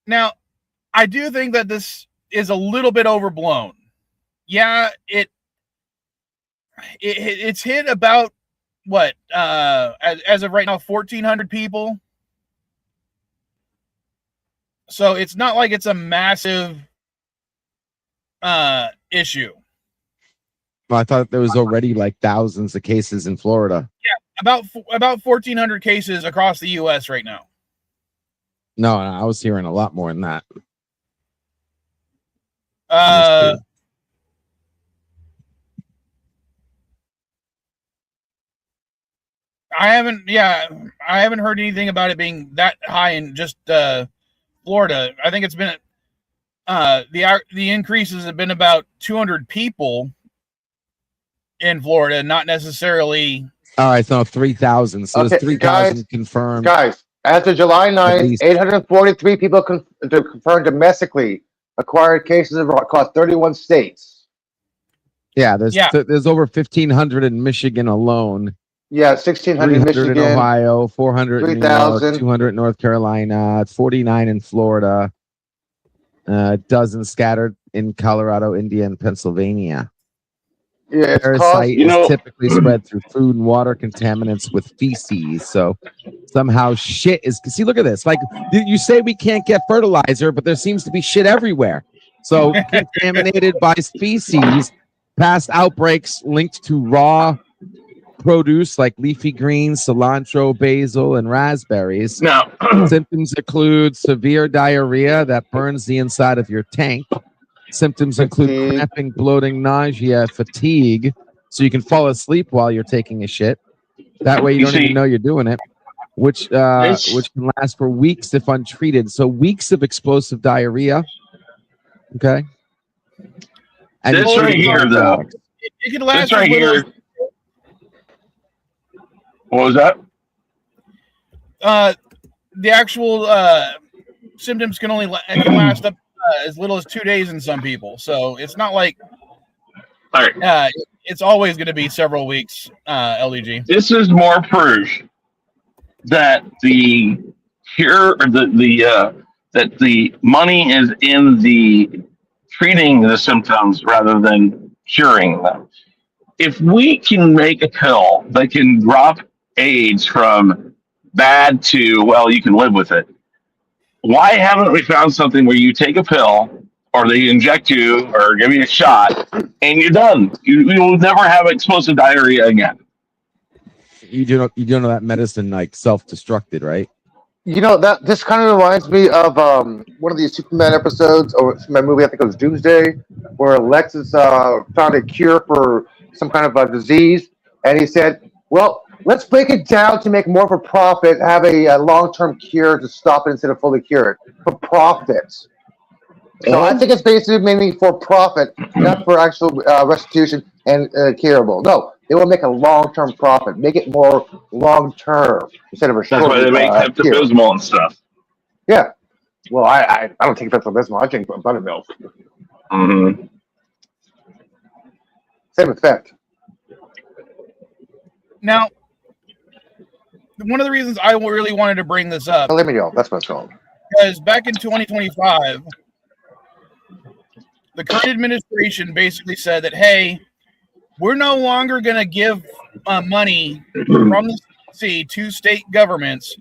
now, I do think that this is a little bit overblown. Yeah, it's hit about what as of right now 1,400 people. So it's not like it's a massive issue. Well, I thought there was already like thousands of cases in Florida. Yeah, about 1,400 cases across the U.S. right now. No, I was hearing a lot more than that. I haven't heard anything about it being that high in just Florida. I think it's been the increases have been about 200 people in Florida, not necessarily. All right, so 3,000. So there's 3,000 confirmed. Guys, as of July 9th, 843 people confirmed domestically acquired cases across 31 states. Yeah, there's over 1,500 in Michigan alone. Yeah, 1,600 in Michigan, in Ohio, 400 in New York, 3,000. 200 in North Carolina, 49 in Florida, a dozen scattered in Colorado, India, and Pennsylvania. Yeah, Parasite is typically spread through food and water contaminants with feces. So somehow shit is. See, look at this. Like you say, we can't get fertilizer, but there seems to be shit everywhere. So contaminated by feces, past outbreaks linked to raw produce like leafy greens, cilantro, basil, and raspberries. Now, symptoms include severe diarrhea that burns the inside of your tank. Symptoms include cramping, bloating, nausea, fatigue. So you can fall asleep while you're taking a shit. That way you don't even know you're doing it, which can last for weeks if untreated. So weeks of explosive diarrhea. Okay. And this right here, though. It can last this right here. What was that? The actual symptoms can last up as little as 2 days in some people. So it's not like it's always going to be several weeks. LDG. This is more proof that the cure or that the money is in the treating the symptoms rather than curing them. If we can make a pill that can drop AIDS from bad to, well, you can live with it, why haven't we found something where you take a pill or they inject you or give you a shot and you're done? You will never have explosive diarrhea again. You do know that medicine like self-destructed, right? You know that this kind of reminds me of one of these Superman episodes or Superman movie. I think it was Doomsday, where Lexus found a cure for some kind of a disease, and he said, "Well, let's break it down to make more of a profit. Have a long-term cure to stop it instead of fully cure it for profit." So I think it's basically mainly for profit, not for actual restitution and curable. No, it will make a long-term profit. Make it more long-term instead of a short. That's why they make Pepto-Bismol and stuff. Yeah. Well, I don't take Pepto-Bismol. I drink buttermilk. Mm-hmm. Same effect. Now, one of the reasons I really wanted to bring this up. That's what it's called. Because back in 2025, the current administration basically said that, hey, we're no longer going to give money from the CDC to state governments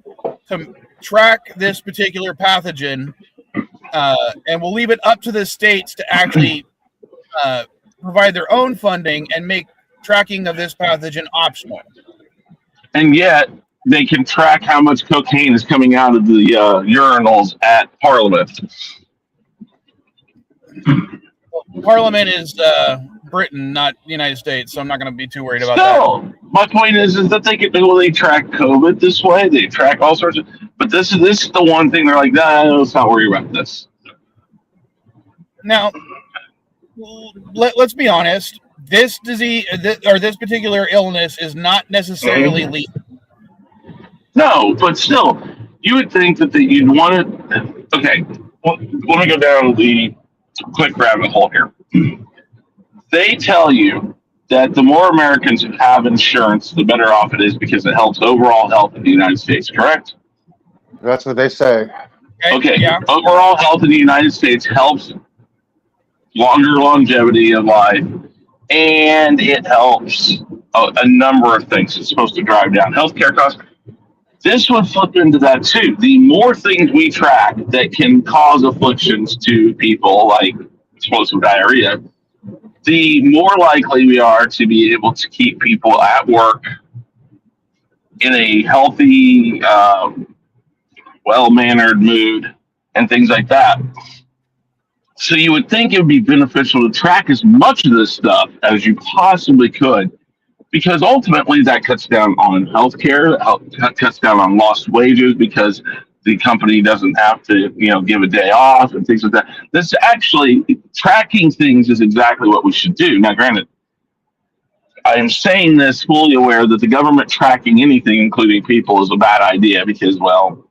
to track this particular pathogen, and we'll leave it up to the states to actually provide their own funding and make tracking of this pathogen optional. And yet, they can track how much cocaine is coming out of the urinals at Parliament. Parliament is Britain, not the United States, so I'm not going to be too worried about that. My point is that they track COVID this way. They track all sorts of, but this is the one thing they're like, nah, let's not worry about this. Now, let's be honest. This disease or this particular illness is not necessarily lethal. No, but still, you would think that you'd want it. Okay, well, let me go down the quick rabbit hole here. They tell you that the more Americans have insurance, the better off it is because it helps overall health in the United States, correct? That's what they say. Okay. Yeah. Overall health in the United States helps longer longevity of life, and it helps a number of things. It's supposed to drive down healthcare costs. This would flip into that too. The more things we track that can cause afflictions to people, like explosive diarrhea, the more likely we are to be able to keep people at work in a healthy, well-mannered mood and things like that. So you would think it would be beneficial to track as much of this stuff as you possibly could, because ultimately that cuts down on healthcare, that cuts down on lost wages because the company doesn't have to, give a day off and things like that. This actually tracking things is exactly what we should do. Now, granted, I am saying this fully aware that the government tracking anything, including people, is a bad idea because, well,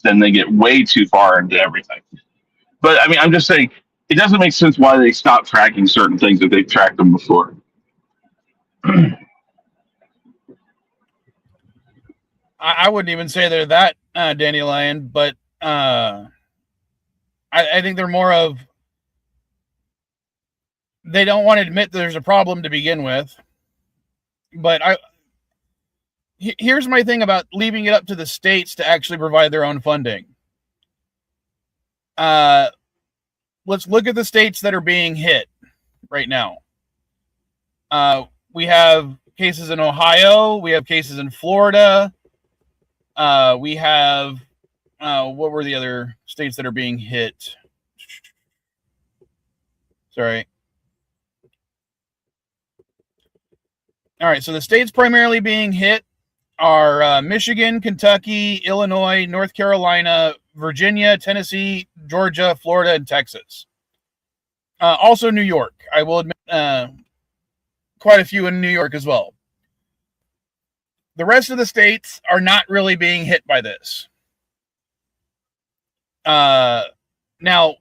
then they get way too far into everything. But I mean, I'm just saying it doesn't make sense why they stopped tracking certain things if they've tracked them before. I wouldn't even say they're that dandelion, but I think they're more of they don't want to admit there's a problem to begin with. But here's my thing about leaving it up to the states to actually provide their own funding. Let's look at the states that are being hit right now. We have cases in Ohio. We have cases in Florida. We have, what were the other states that are being hit? Sorry. All right, so the states primarily being hit are Michigan, Kentucky, Illinois, North Carolina, Virginia, Tennessee, Georgia, Florida, and Texas. Also New York. I will admit quite a few in New York as well. The rest of the states are not really being hit by this. Now,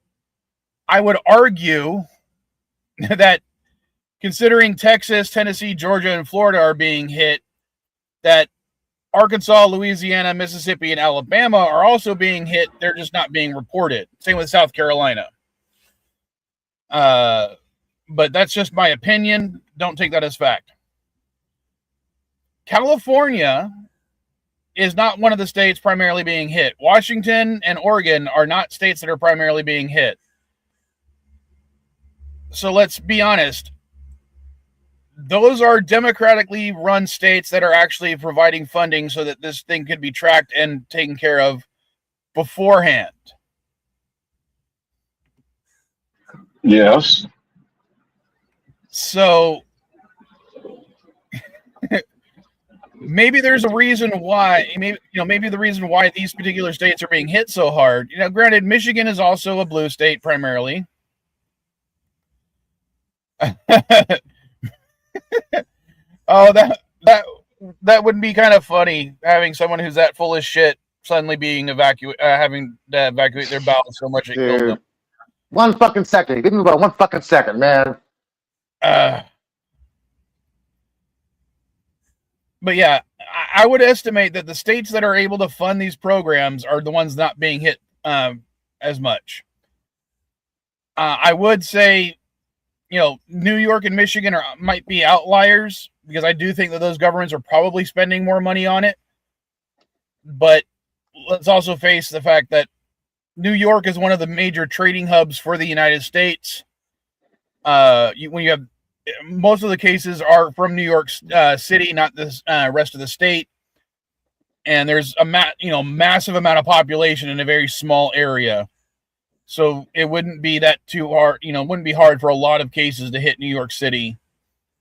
I would argue that considering Texas, Tennessee, Georgia, and Florida are being hit, that Arkansas, Louisiana, Mississippi, and Alabama are also being hit. They're just not being reported. Same with South Carolina. But that's just my opinion. Don't take that as fact. California is not one of the states primarily being hit. Washington and Oregon are not states that are primarily being hit. So let's be honest. Those are democratically run states that are actually providing funding so that this thing could be tracked and taken care of beforehand. Yes. So maybe there's a reason why. Maybe the reason why these particular states are being hit so hard. Granted, Michigan is also a blue state primarily. Oh, that would be kind of funny, having someone who's that full of shit suddenly being having to evacuate their bowels so much it killed them. 1 fucking second. Give me about 1 fucking second, man. But yeah, I would estimate that the states that are able to fund these programs are the ones not being hit as much. I would say, New York and Michigan might be outliers, because I do think that those governments are probably spending more money on it. But let's also face the fact that New York is one of the major trading hubs for the United States. When you have most of the cases are from New York City, not the rest of the state, and there's a massive amount of population in a very small area. So it wouldn't be that too hard. It wouldn't be hard for a lot of cases to hit New York City.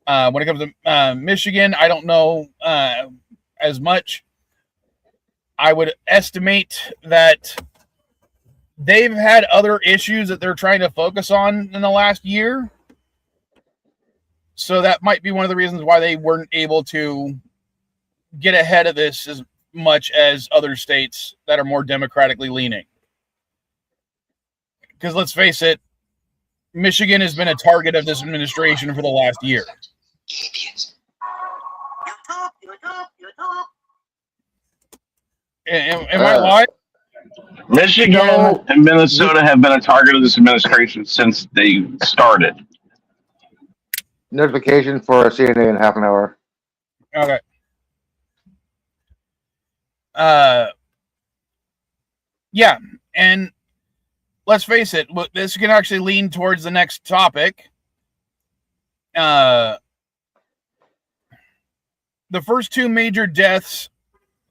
When it comes to Michigan, I don't know as much. I would estimate that they've had other issues that they're trying to focus on in the last year. So that might be one of the reasons why they weren't able to get ahead of this as much as other states that are more democratically leaning. Because let's face it, Michigan has been a target of this administration for the last year. Am I lying? Michigan and Minnesota have been a target of this administration since they started. Notification for CNN in half an hour. Okay. Yeah, and let's face it, this can actually lean towards the next topic. The first two major deaths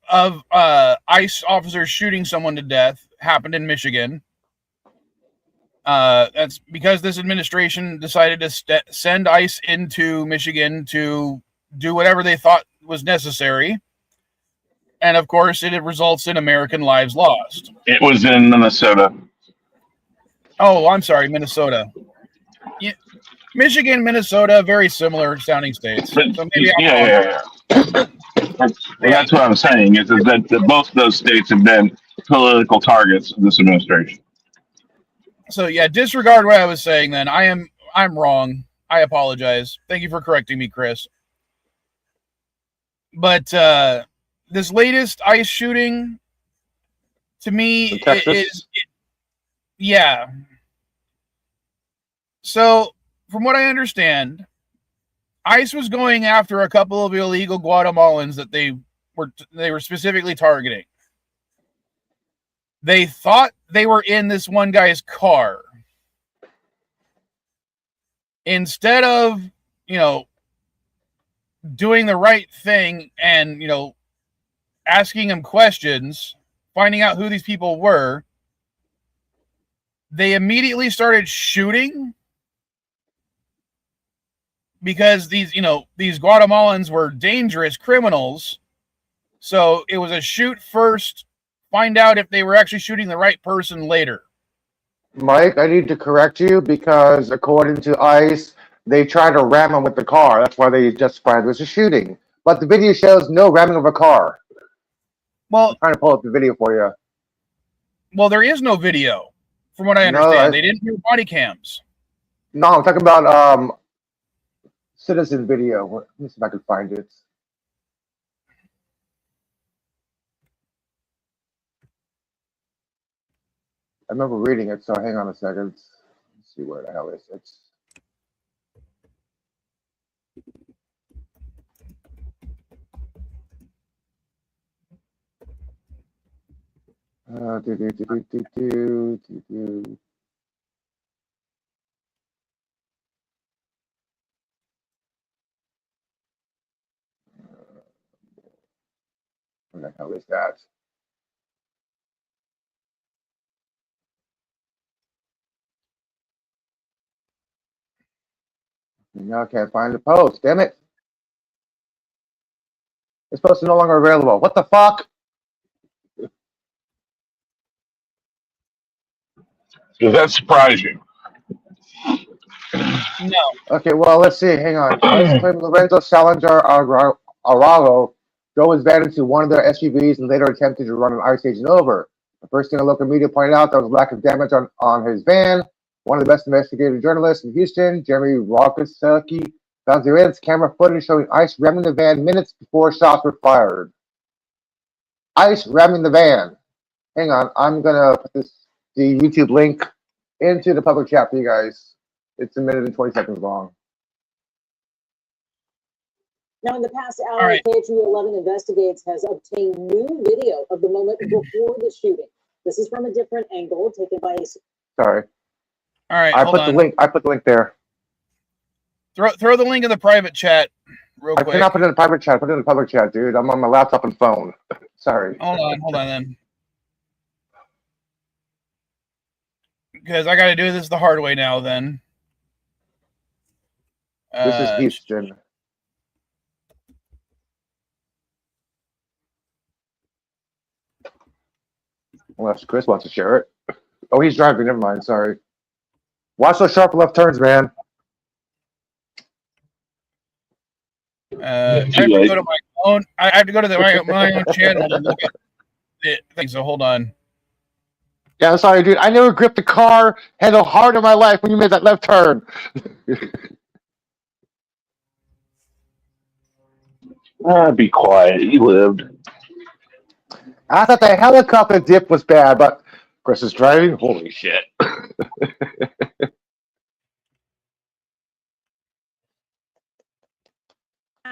of ICE officers shooting someone to death happened in Michigan. That's because this administration decided to send ICE into Michigan to do whatever they thought was necessary. And of course, it results in American lives lost. It was in Minnesota. Oh, I'm sorry, Minnesota. Yeah, Michigan, Minnesota, very similar sounding states. So maybe yeah. That's what I'm saying. Is that both of those states have been political targets of this administration. So yeah, disregard what I was saying. Then I'm wrong. I apologize. Thank you for correcting me, Chris. But this latest ICE shooting, to me, is yeah. So from what I understand, ICE was going after a couple of illegal Guatemalans that they were specifically targeting. They thought they were in this one guy's car. Instead of, doing the right thing and, asking him questions, finding out who these people were, they immediately started shooting because these Guatemalans were dangerous criminals. So it was a shoot first, find out if they were actually shooting the right person later. Mike, I need to correct you because according to ICE, they tried to ram him with the car. That's why they justified it was a shooting. But the video shows no ramming of a car. Well, I'm trying to pull up the video for you. Well, there is no video, from what I understand. They didn't do body cams. No, I'm talking about citizen video. Let me see if I can find it. I remember reading it, so hang on a second. Let's see where the hell is it. Where the hell is that? Now I can't find the post. Damn it! This post is no longer available. What the fuck? Does that surprise you? No. Okay, well, let's see. Hang on. Let's claim Lorenzo Salinger Arago drove his van into one of their SUVs and later attempted to run an ICE agent over. The first thing a local media pointed out, there was lack of damage on his van. One of the best investigative journalists in Houston, Jeremy Rockasaki, found surveillance camera footage showing ICE ramming the van minutes before shots were fired. ICE ramming the van. Hang on. I'm going to put the YouTube link into the public chat for you guys. It's 1 minute and 20 seconds long. Now, in the past hour, KHU 11 Investigates has obtained new video of the moment before the shooting. This is from a different angle taken by. Sorry. All right. I put the link there. Throw the link in the private chat real quick. I cannot put it in the private chat. Put it in the public chat, dude. I'm on my laptop and phone. Sorry. Hold on then. Because I got to do this the hard way now then. This is Houston. Unless Chris wants to share it. Oh, he's driving. Never mind. Sorry. Watch those sharp left turns, man. I have to go to my own. I have to go to my own channel to look at it. So hold on. Yeah, I'm sorry, dude. I never gripped the car handle hard in my life when you made that left turn. Be quiet. You lived. I thought the helicopter dip was bad, but Chris is driving. Holy shit.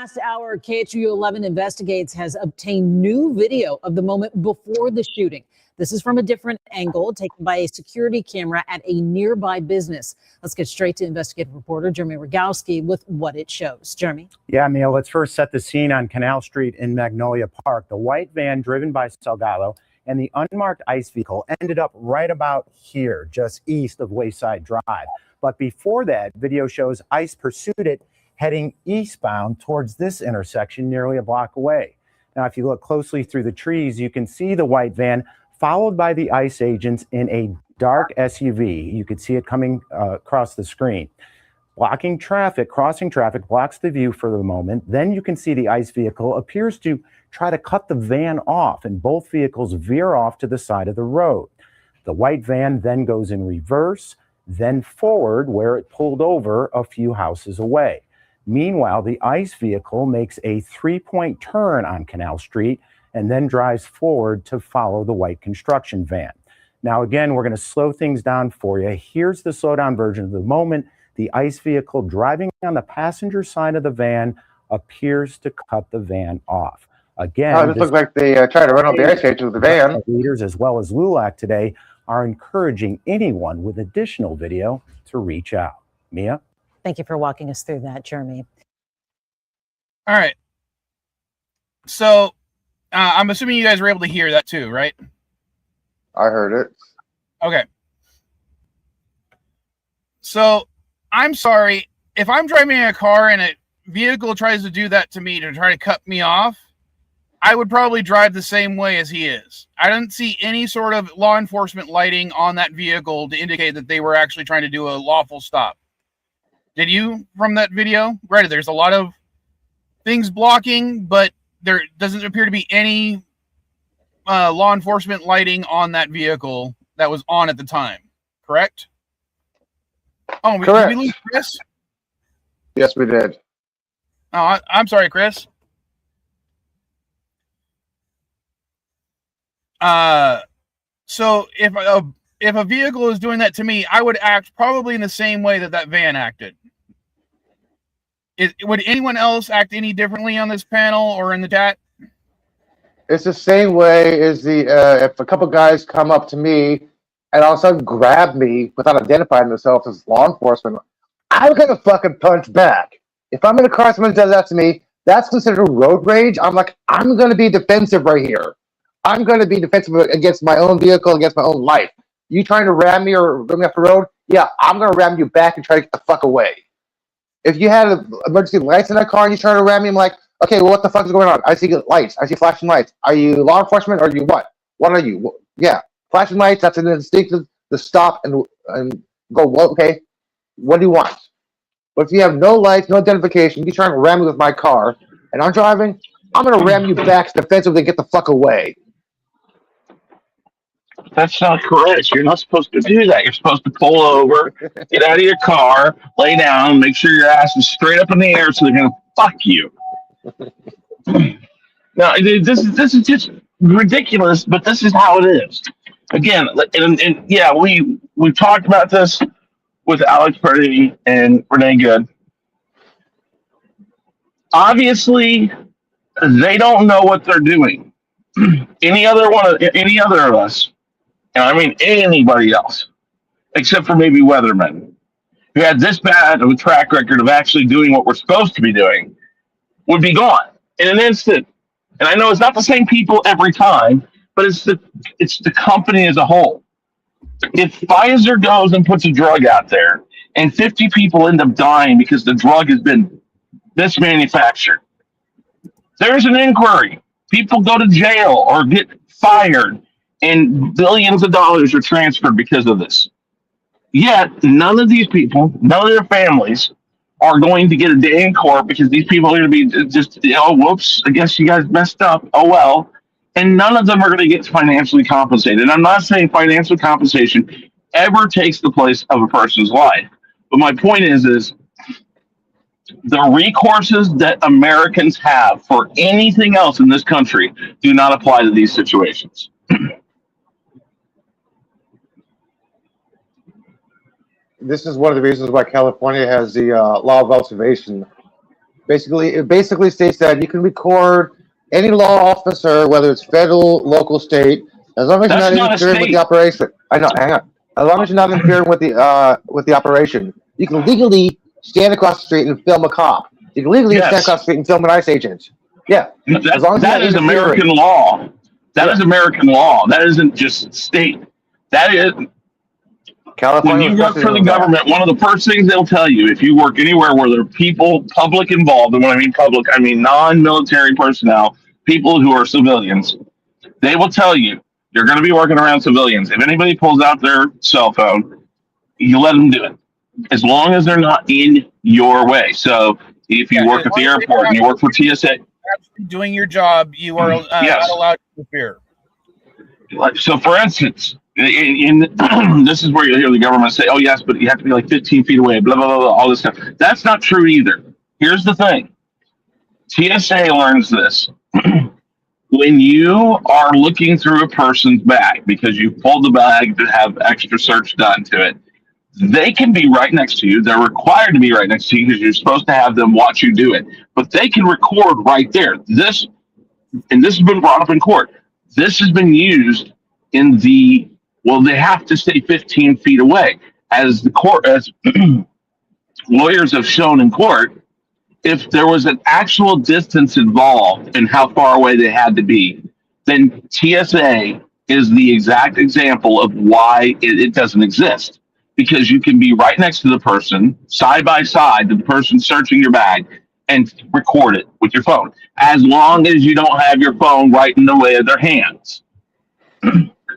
past hour, KHU 11 Investigates has obtained new video of the moment before the shooting. This is from a different angle taken by a security camera at a nearby business. Let's get straight to investigative reporter Jeremy Rogowski with what it shows. Jeremy? Yeah, Mia, let's first set the scene on Canal Street in Magnolia Park. The white van driven by Salgado and the unmarked ICE vehicle ended up right about here, just east of Wayside Drive. But before that, video shows ICE pursued it heading eastbound towards this intersection nearly a block away. Now, if you look closely through the trees, you can see the white van followed by the ICE agents in a dark SUV. You could see it coming across the screen. Blocking traffic, crossing traffic, blocks the view for the moment. Then you can see the ICE vehicle appears to try to cut the van off, and both vehicles veer off to the side of the road. The white van then goes in reverse, then forward where it pulled over a few houses away. Meanwhile, the ICE vehicle makes a three-point turn on Canal Street and then drives forward to follow the white construction van. Now, again, we're going to slow things down for you. Here's the slowdown version of the moment. The ICE vehicle driving on the passenger side of the van appears to cut the van off. Again, this looks like they tried to run off the ice agents with the van. Leaders as well as LULAC today are encouraging anyone with additional video to reach out. Mia? Thank you for walking us through that, Jeremy. All right. So I'm assuming you guys were able to hear that too, right? I heard it. Okay. So I'm sorry if I'm driving a car and a vehicle tries to do that to me to try to cut me off. I would probably drive the same way as he is. I didn't see any sort of law enforcement lighting on that vehicle to indicate that they were actually trying to do a lawful stop. Did you from that video? Right, there's a lot of things blocking, but there doesn't appear to be any law enforcement lighting on that vehicle that was on at the time. Correct? Oh, Correct. Did we lose Chris? Yes, we did. Oh, I'm sorry, Chris. So if a vehicle is doing that to me, I would act probably in the same way that that van acted. Would anyone else act any differently on this panel or in the chat? It's the same way as the if a couple guys come up to me and all of a sudden grab me without identifying themselves as law enforcement, I'm gonna fucking punch back. If I'm in a car, someone does that to me, that's considered road rage. I'm like, I'm gonna be defensive right here. I'm gonna be defensive against my own vehicle, against my own life. You trying to ram me or bring me off the road? Yeah, I'm gonna ram you back and try to get the fuck away. If you had emergency lights in that car and you try to ram me, I'm like, okay, well, what the fuck is going on? I see lights. I see flashing lights. Are you law enforcement or are you what? What are you? Yeah, flashing lights. That's an instinct to stop and go. Well, okay, what do you want? But if you have no lights, no identification, you trying to ram me with my car, and I'm driving, I'm gonna ram you back defensively and get the fuck away. That's not correct. You're not supposed to do that. You're supposed to pull over, get out of your car, lay down, make sure your ass is straight up in the air so they're going to fuck you. Now, this is just ridiculous, but this is how it is. Again, and yeah, we've talked about this with Alex Purdy and Renee Good. Obviously, they don't know what they're doing. Any other of us, and I mean anybody else, except for maybe weathermen, who had this bad of a track record of actually doing what we're supposed to be doing, would be gone in an instant. And I know it's not the same people every time, but it's the company as a whole. If Pfizer goes and puts a drug out there and 50 people end up dying because the drug has been mismanufactured, there's an inquiry. People go to jail or get fired, and billions of dollars are transferred because of this. Yet, none of these people, none of their families are going to get a day in court because these people are going to be just, oh, whoops, I guess you guys messed up. Oh, well. And none of them are going to get financially compensated. And I'm not saying financial compensation ever takes the place of a person's life. But my point is the recourses that Americans have for anything else in this country do not apply to these situations. This is one of the reasons why California has the law of observation. It basically states that you can record any law officer, whether it's federal, local, state, as long as you're That's not not a interfering with the state. operation. I know, hang on. As long as you're not interfering with the operation, you can legally stand across the street and film a cop. You can legally stand Yes. across the street and film an ICE agent. Yeah, That, as long as that you're is not American interfering. law. That Yeah. is American law. That isn't just state. That is when California you was work for the precedent of that. government. One of the first things they'll tell you if you work anywhere where there are people, public involved, and when I mean public, I mean non-military personnel, people who are civilians. They will tell you you're going to be working around civilians. If anybody pulls out their cell phone, you let them do it, as long as they're not in your way. So if you work as at the long as airport and you work for TSA, actually doing your job, you are Yes. not allowed to interfere. so for instance, in this is where you hear the government say, "Oh yes, but you have to be like 15 feet away." Blah blah blah, blah all this stuff. That's not true either. Here's the thing: TSA learns this. When you are looking through a person's bag because you pulled the bag to have extra search done to it, they can be right next to you. They're required to be right next to you because you're supposed to have them watch you do it. But they can record right there. This has been brought up in court. This has been used in they have to stay 15 feet away. As lawyers have shown in court, if there was an actual distance involved in how far away they had to be, then TSA is the exact example of why it doesn't exist. Because you can be right next to the person, side by side to the person searching your bag, and record it with your phone, as long as you don't have your phone right in the way of their hands.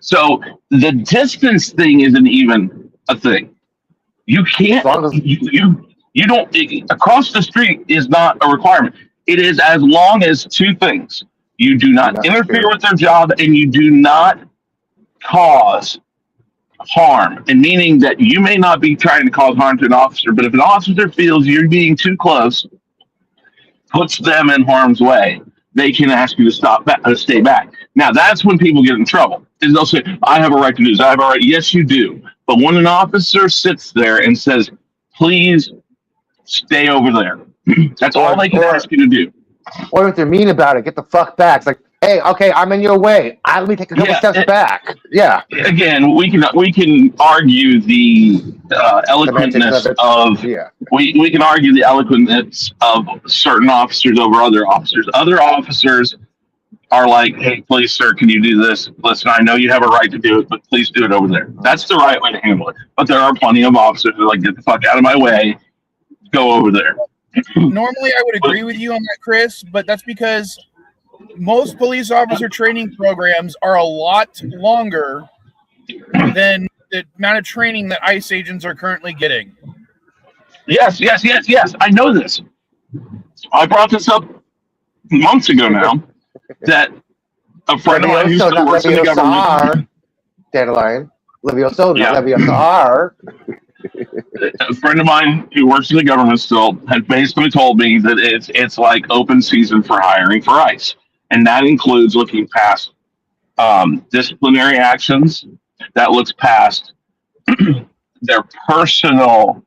So the distance thing isn't even a thing. You can't, you don't, across the street is not a requirement. It is as long as two things. You do not interfere with their job and you do not cause harm. And meaning that you may not be trying to cause harm to an officer, but if an officer feels you're being too close, puts them in harm's way, they can ask you to stay back. Now, that's when people get in trouble. Is they'll say, I have a right to do this. I have a right. Yes, you do. But when an officer sits there and says, please stay over there, that's all they can ask you to do. Or if they're mean about it, get the fuck back. It's like, hey, okay, I'm in your way. Let me take a couple steps back. Yeah. Again, we can argue the eloquentness of we can argue the eloquentness of certain officers over other officers. Other officers are like, hey, please, sir, can you do this? Listen, I know you have a right to do it, but please do it over there. That's the right way to handle it. But there are plenty of officers who are like, get the fuck out of my way, go over there. Normally, I would agree with you on that, Chris, but that's because most police officer training programs are a lot longer than the amount of training that ICE agents are currently getting. Yes. I know this. I brought this up months ago now that a friend of mine who still works in the government. Dandelion. Levioso, Yeah. not Leviosa. A friend of mine who works in the government still had basically told me that it's like open season for hiring for ICE. And that includes looking past disciplinary actions. That looks past their personal,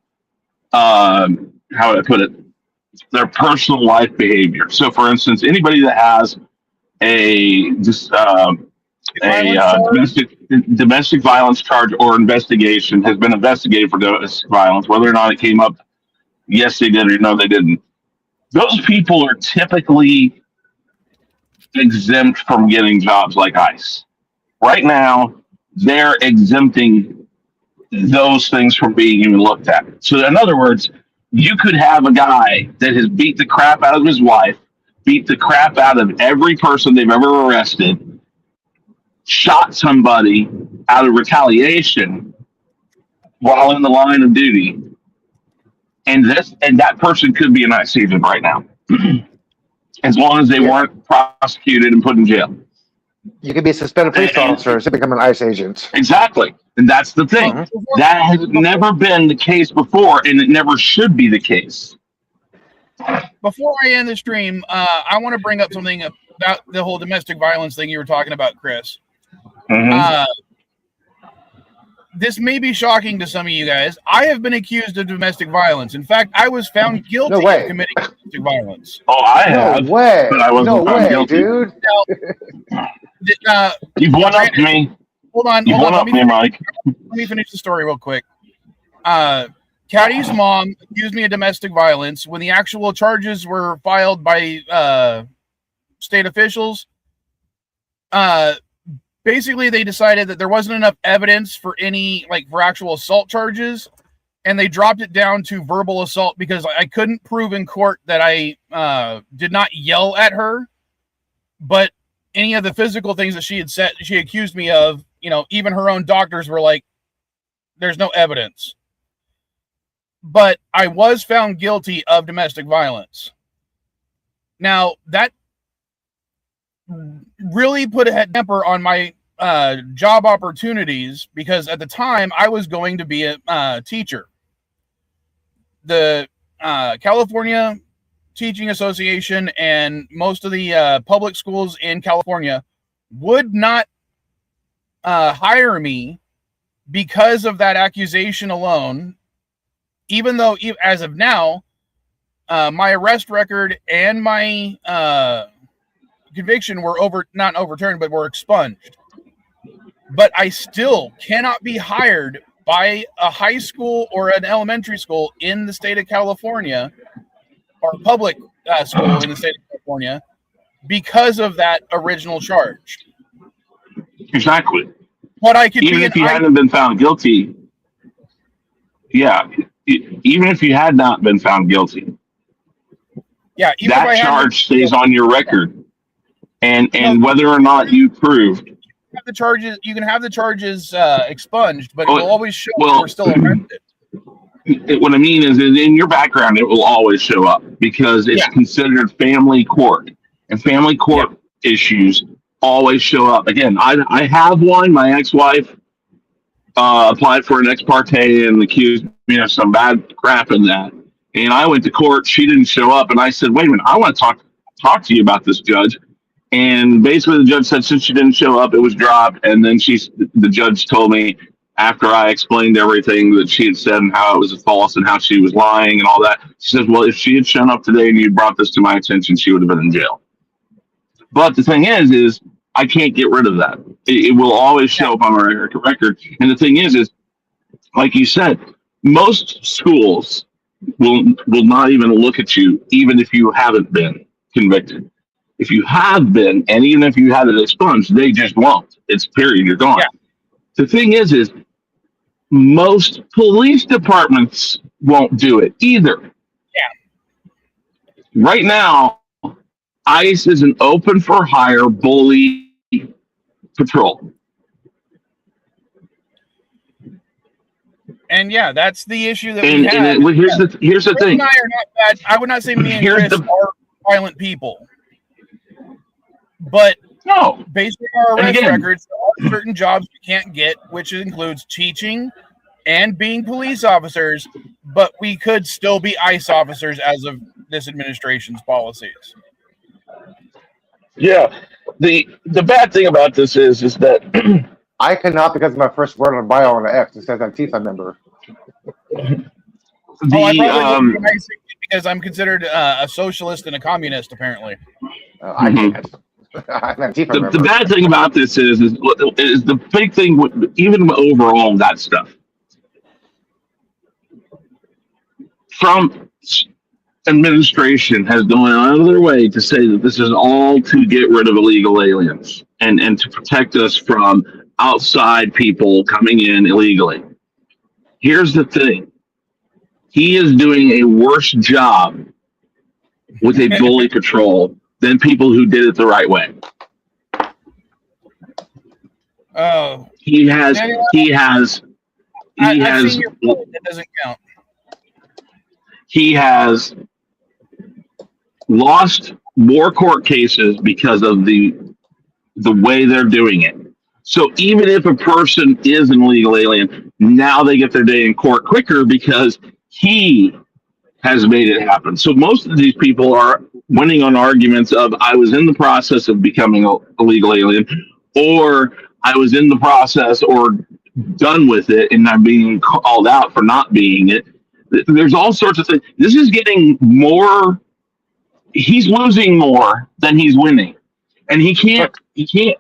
how would I put it? Their personal life behavior. So, for instance, anybody that has a domestic violence charge or investigation has been investigated for domestic violence, whether or not it came up, yes, they did, or no, they didn't. Those people are typically exempt from getting jobs like ICE. Right now, they're exempting those things from being even looked at. So, in other words, you could have a guy that has beat the crap out of his wife, beat the crap out of every person they've ever arrested, shot somebody out of retaliation while in the line of duty, and that person could be an ICE agent right now, as long as they weren't prosecuted and put in jail. You could be a suspended police officer to become an ICE agent. Exactly. And that's the thing. That has never been the case before, and it never should be the case. Before I end the stream, I want to bring up something about the whole domestic violence thing you were talking about, Chris. Mm-hmm. This may be shocking to some of you guys. I have been accused of domestic violence. In fact, I was found guilty of committing domestic violence. Oh, I No have, way. but I wasn't No found way, guilty. dude. You've one up me. Hold on. You've one up me, Mike. Let me finish the story real quick. Caddy's mom accused me of domestic violence when the actual charges were filed by state officials. Basically, they decided that there wasn't enough evidence for any for actual assault charges, and they dropped it down to verbal assault because I couldn't prove in court that I did not yell at her, but any of the physical things that she had said, she accused me of. Even her own doctors were like, "There's no evidence." But I was found guilty of domestic violence. Now, that really put a temper on my job opportunities because at the time I was going to be a teacher. The California Teaching Association and most of the public schools in California would not hire me because of that accusation alone, even though as of now, my arrest record and my conviction were not overturned, but were expunged. But I still cannot be hired by a high school or an elementary school in the state of California or public school in the state of California because of that original charge. Exactly. But I could even if you hadn't been found guilty. Yeah. Even if you had not been found guilty. Yeah. That charge stays on your record. And whether or not you proved. You can have the charges expunged, but it will always show we're still arrested. What I mean is in your background, it will always show up because it's considered family court, and family court issues always show up. Again, I have one. My ex-wife applied for an ex parte and accused me of some bad crap in that. And I went to court. She didn't show up, and I said, "Wait a minute, I want to talk to you about this, judge." And basically, the judge said since she didn't show up, it was dropped. And then the judge told me after I explained everything that she had said and how it was false and how she was lying and all that. She says, "Well, if she had shown up today and you brought this to my attention, she would have been in jail." But the thing is I can't get rid of that. It will always show up on my record. And the thing is like you said, most schools will not even look at you, even if you haven't been convicted. If you have been, and even if you had it expunged, they just won't. It's period. You're gone. Yeah. The thing is most police departments won't do it either. Yeah. Right now, ICE is an open for hire bully patrol. And yeah, that's the issue that we have. And here's the thing. And I are not bad. I would not say me and Chris are violent people. But no, based on our arrest records, there are certain jobs you can't get, which includes teaching and being police officers, but we could still be ICE officers as of this administration's policies. Yeah. The bad thing about this is that I cannot because my first word on the bio on the X, it says Antifa member. I probably wouldn't be ICE because I'm considered a socialist and a communist, apparently. I can't. The bad thing about this is the big thing, even overall that stuff. Trump administration has gone out of their way to say that this is all to get rid of illegal aliens and to protect us from outside people coming in illegally. Here's the thing. He is doing a worse job with a bully patrol than people who did it the right way. Oh, he has. That doesn't count. He has lost more court cases because of the way they're doing it. So even if a person is an illegal alien, now they get their day in court quicker because he has made it happen. So most of these people are winning on arguments of I was in the process of becoming a legal alien, or I was in the process or done with it and I'm being called out for not being it. There's all sorts of things. This is getting more he's losing more than he's winning. And he can't,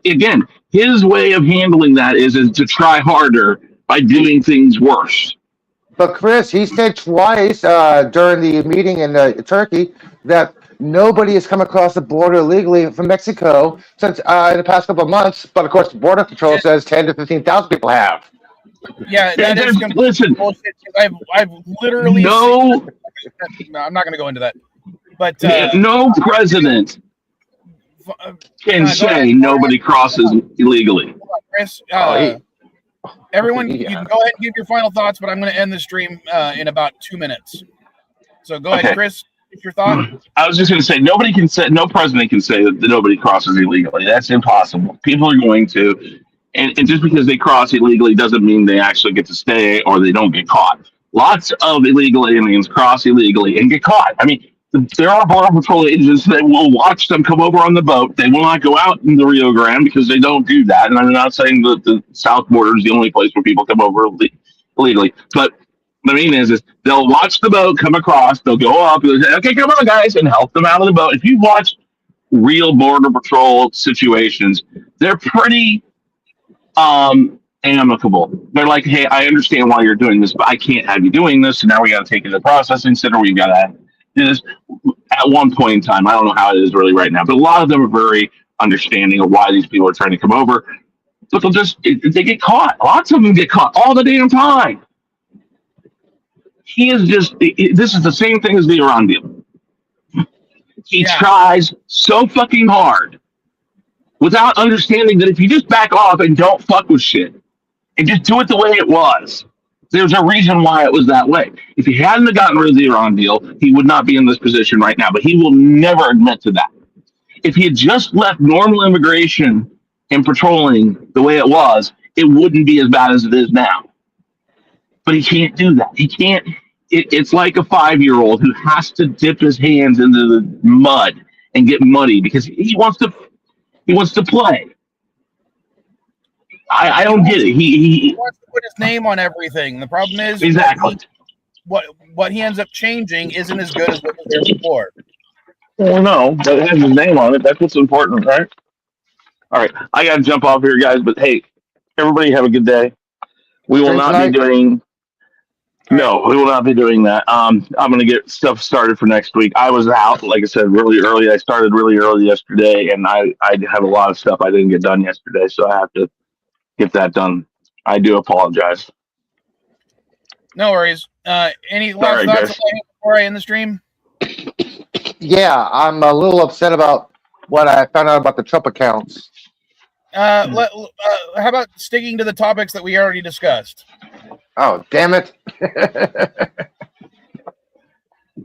again, his way of handling that is to try harder by doing things worse. But Chris, he said twice during the meeting in Turkey that nobody has come across the border illegally from Mexico since in the past couple of months. But of course, the Border Patrol says 10 to 15,000 people have. Yeah, that is listen, bullshit. I've literally no, no, I'm not going to go into that. But no president can say nobody crosses illegally. Chris, everyone, you can go ahead and give your final thoughts, but I'm going to end the stream in about 2 minutes. So go ahead, Chris. What's your thought? I was just going to say, no president can say that nobody crosses illegally. That's impossible. People are going to, and just because they cross illegally doesn't mean they actually get to stay or they don't get caught. Lots of illegal aliens cross illegally and get caught. I mean, there are Border Patrol agents that will watch them come over on the boat. They will not go out in the Rio Grande because they don't do that. And I'm not saying that the south border is the only place where people come over illegally. But what I mean is they'll watch the boat come across. They'll go up and say, okay, come on, guys, and help them out of the boat. If you watch real Border Patrol situations, they're pretty amicable. They're like, hey, I understand why you're doing this, but I can't have you doing this. So now we got to take it to the processing center. We got to do this. At one point in time, I don't know how it is really right now, but a lot of them are very understanding of why these people are trying to come over. But they get caught. Lots of them get caught all the damn time. He is just, this is the same thing as the Iran deal. He tries so fucking hard without understanding that if you just back off and don't fuck with shit and just do it the way it was, there's a reason why it was that way. If he hadn't gotten rid of the Iran deal, he would not be in this position right now, but he will never admit to that. If he had just left normal immigration and patrolling the way it was, it wouldn't be as bad as it is now. But he can't do that. He can't. It's like a 5-year-old who has to dip his hands into the mud and get muddy because he wants to play. I don't get it. He wants to put his name on everything. The problem is exactly what he ends up changing isn't as good as what was there before. Well, no, but it has his name on it. That's what's important, right? All right, I got to jump off here, guys. But hey, everybody have a good day. We will not be doing. No, we will not be doing that. I'm going to get stuff started for next week. I was out, like I said, really early. I started really early yesterday, and I have a lot of stuff I didn't get done yesterday, so I have to get that done. I do apologize. No worries. Any last thoughts before I end the stream? Yeah, I'm a little upset about what I found out about the Trump accounts. How about sticking to the topics that we already discussed? Oh, damn it.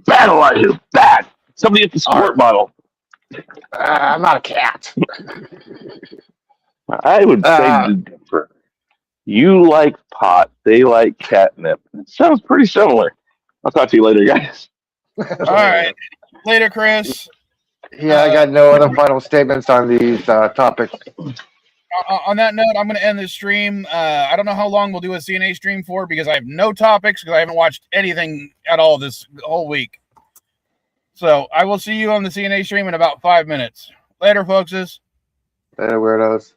Battle I do. Bad. Somebody at the squirt bottle. I'm not a cat. I would say different. You like pot. They like catnip. It sounds pretty similar. I'll talk to you later, guys. All right. Later, Chris. Yeah, I got no other final statements on these topics. On that note, I'm going to end this stream. I don't know how long we'll do a CNA stream for because I have no topics because I haven't watched anything at all this whole week. So I will see you on the CNA stream in about 5 minutes. Later, folks. Later, weirdos.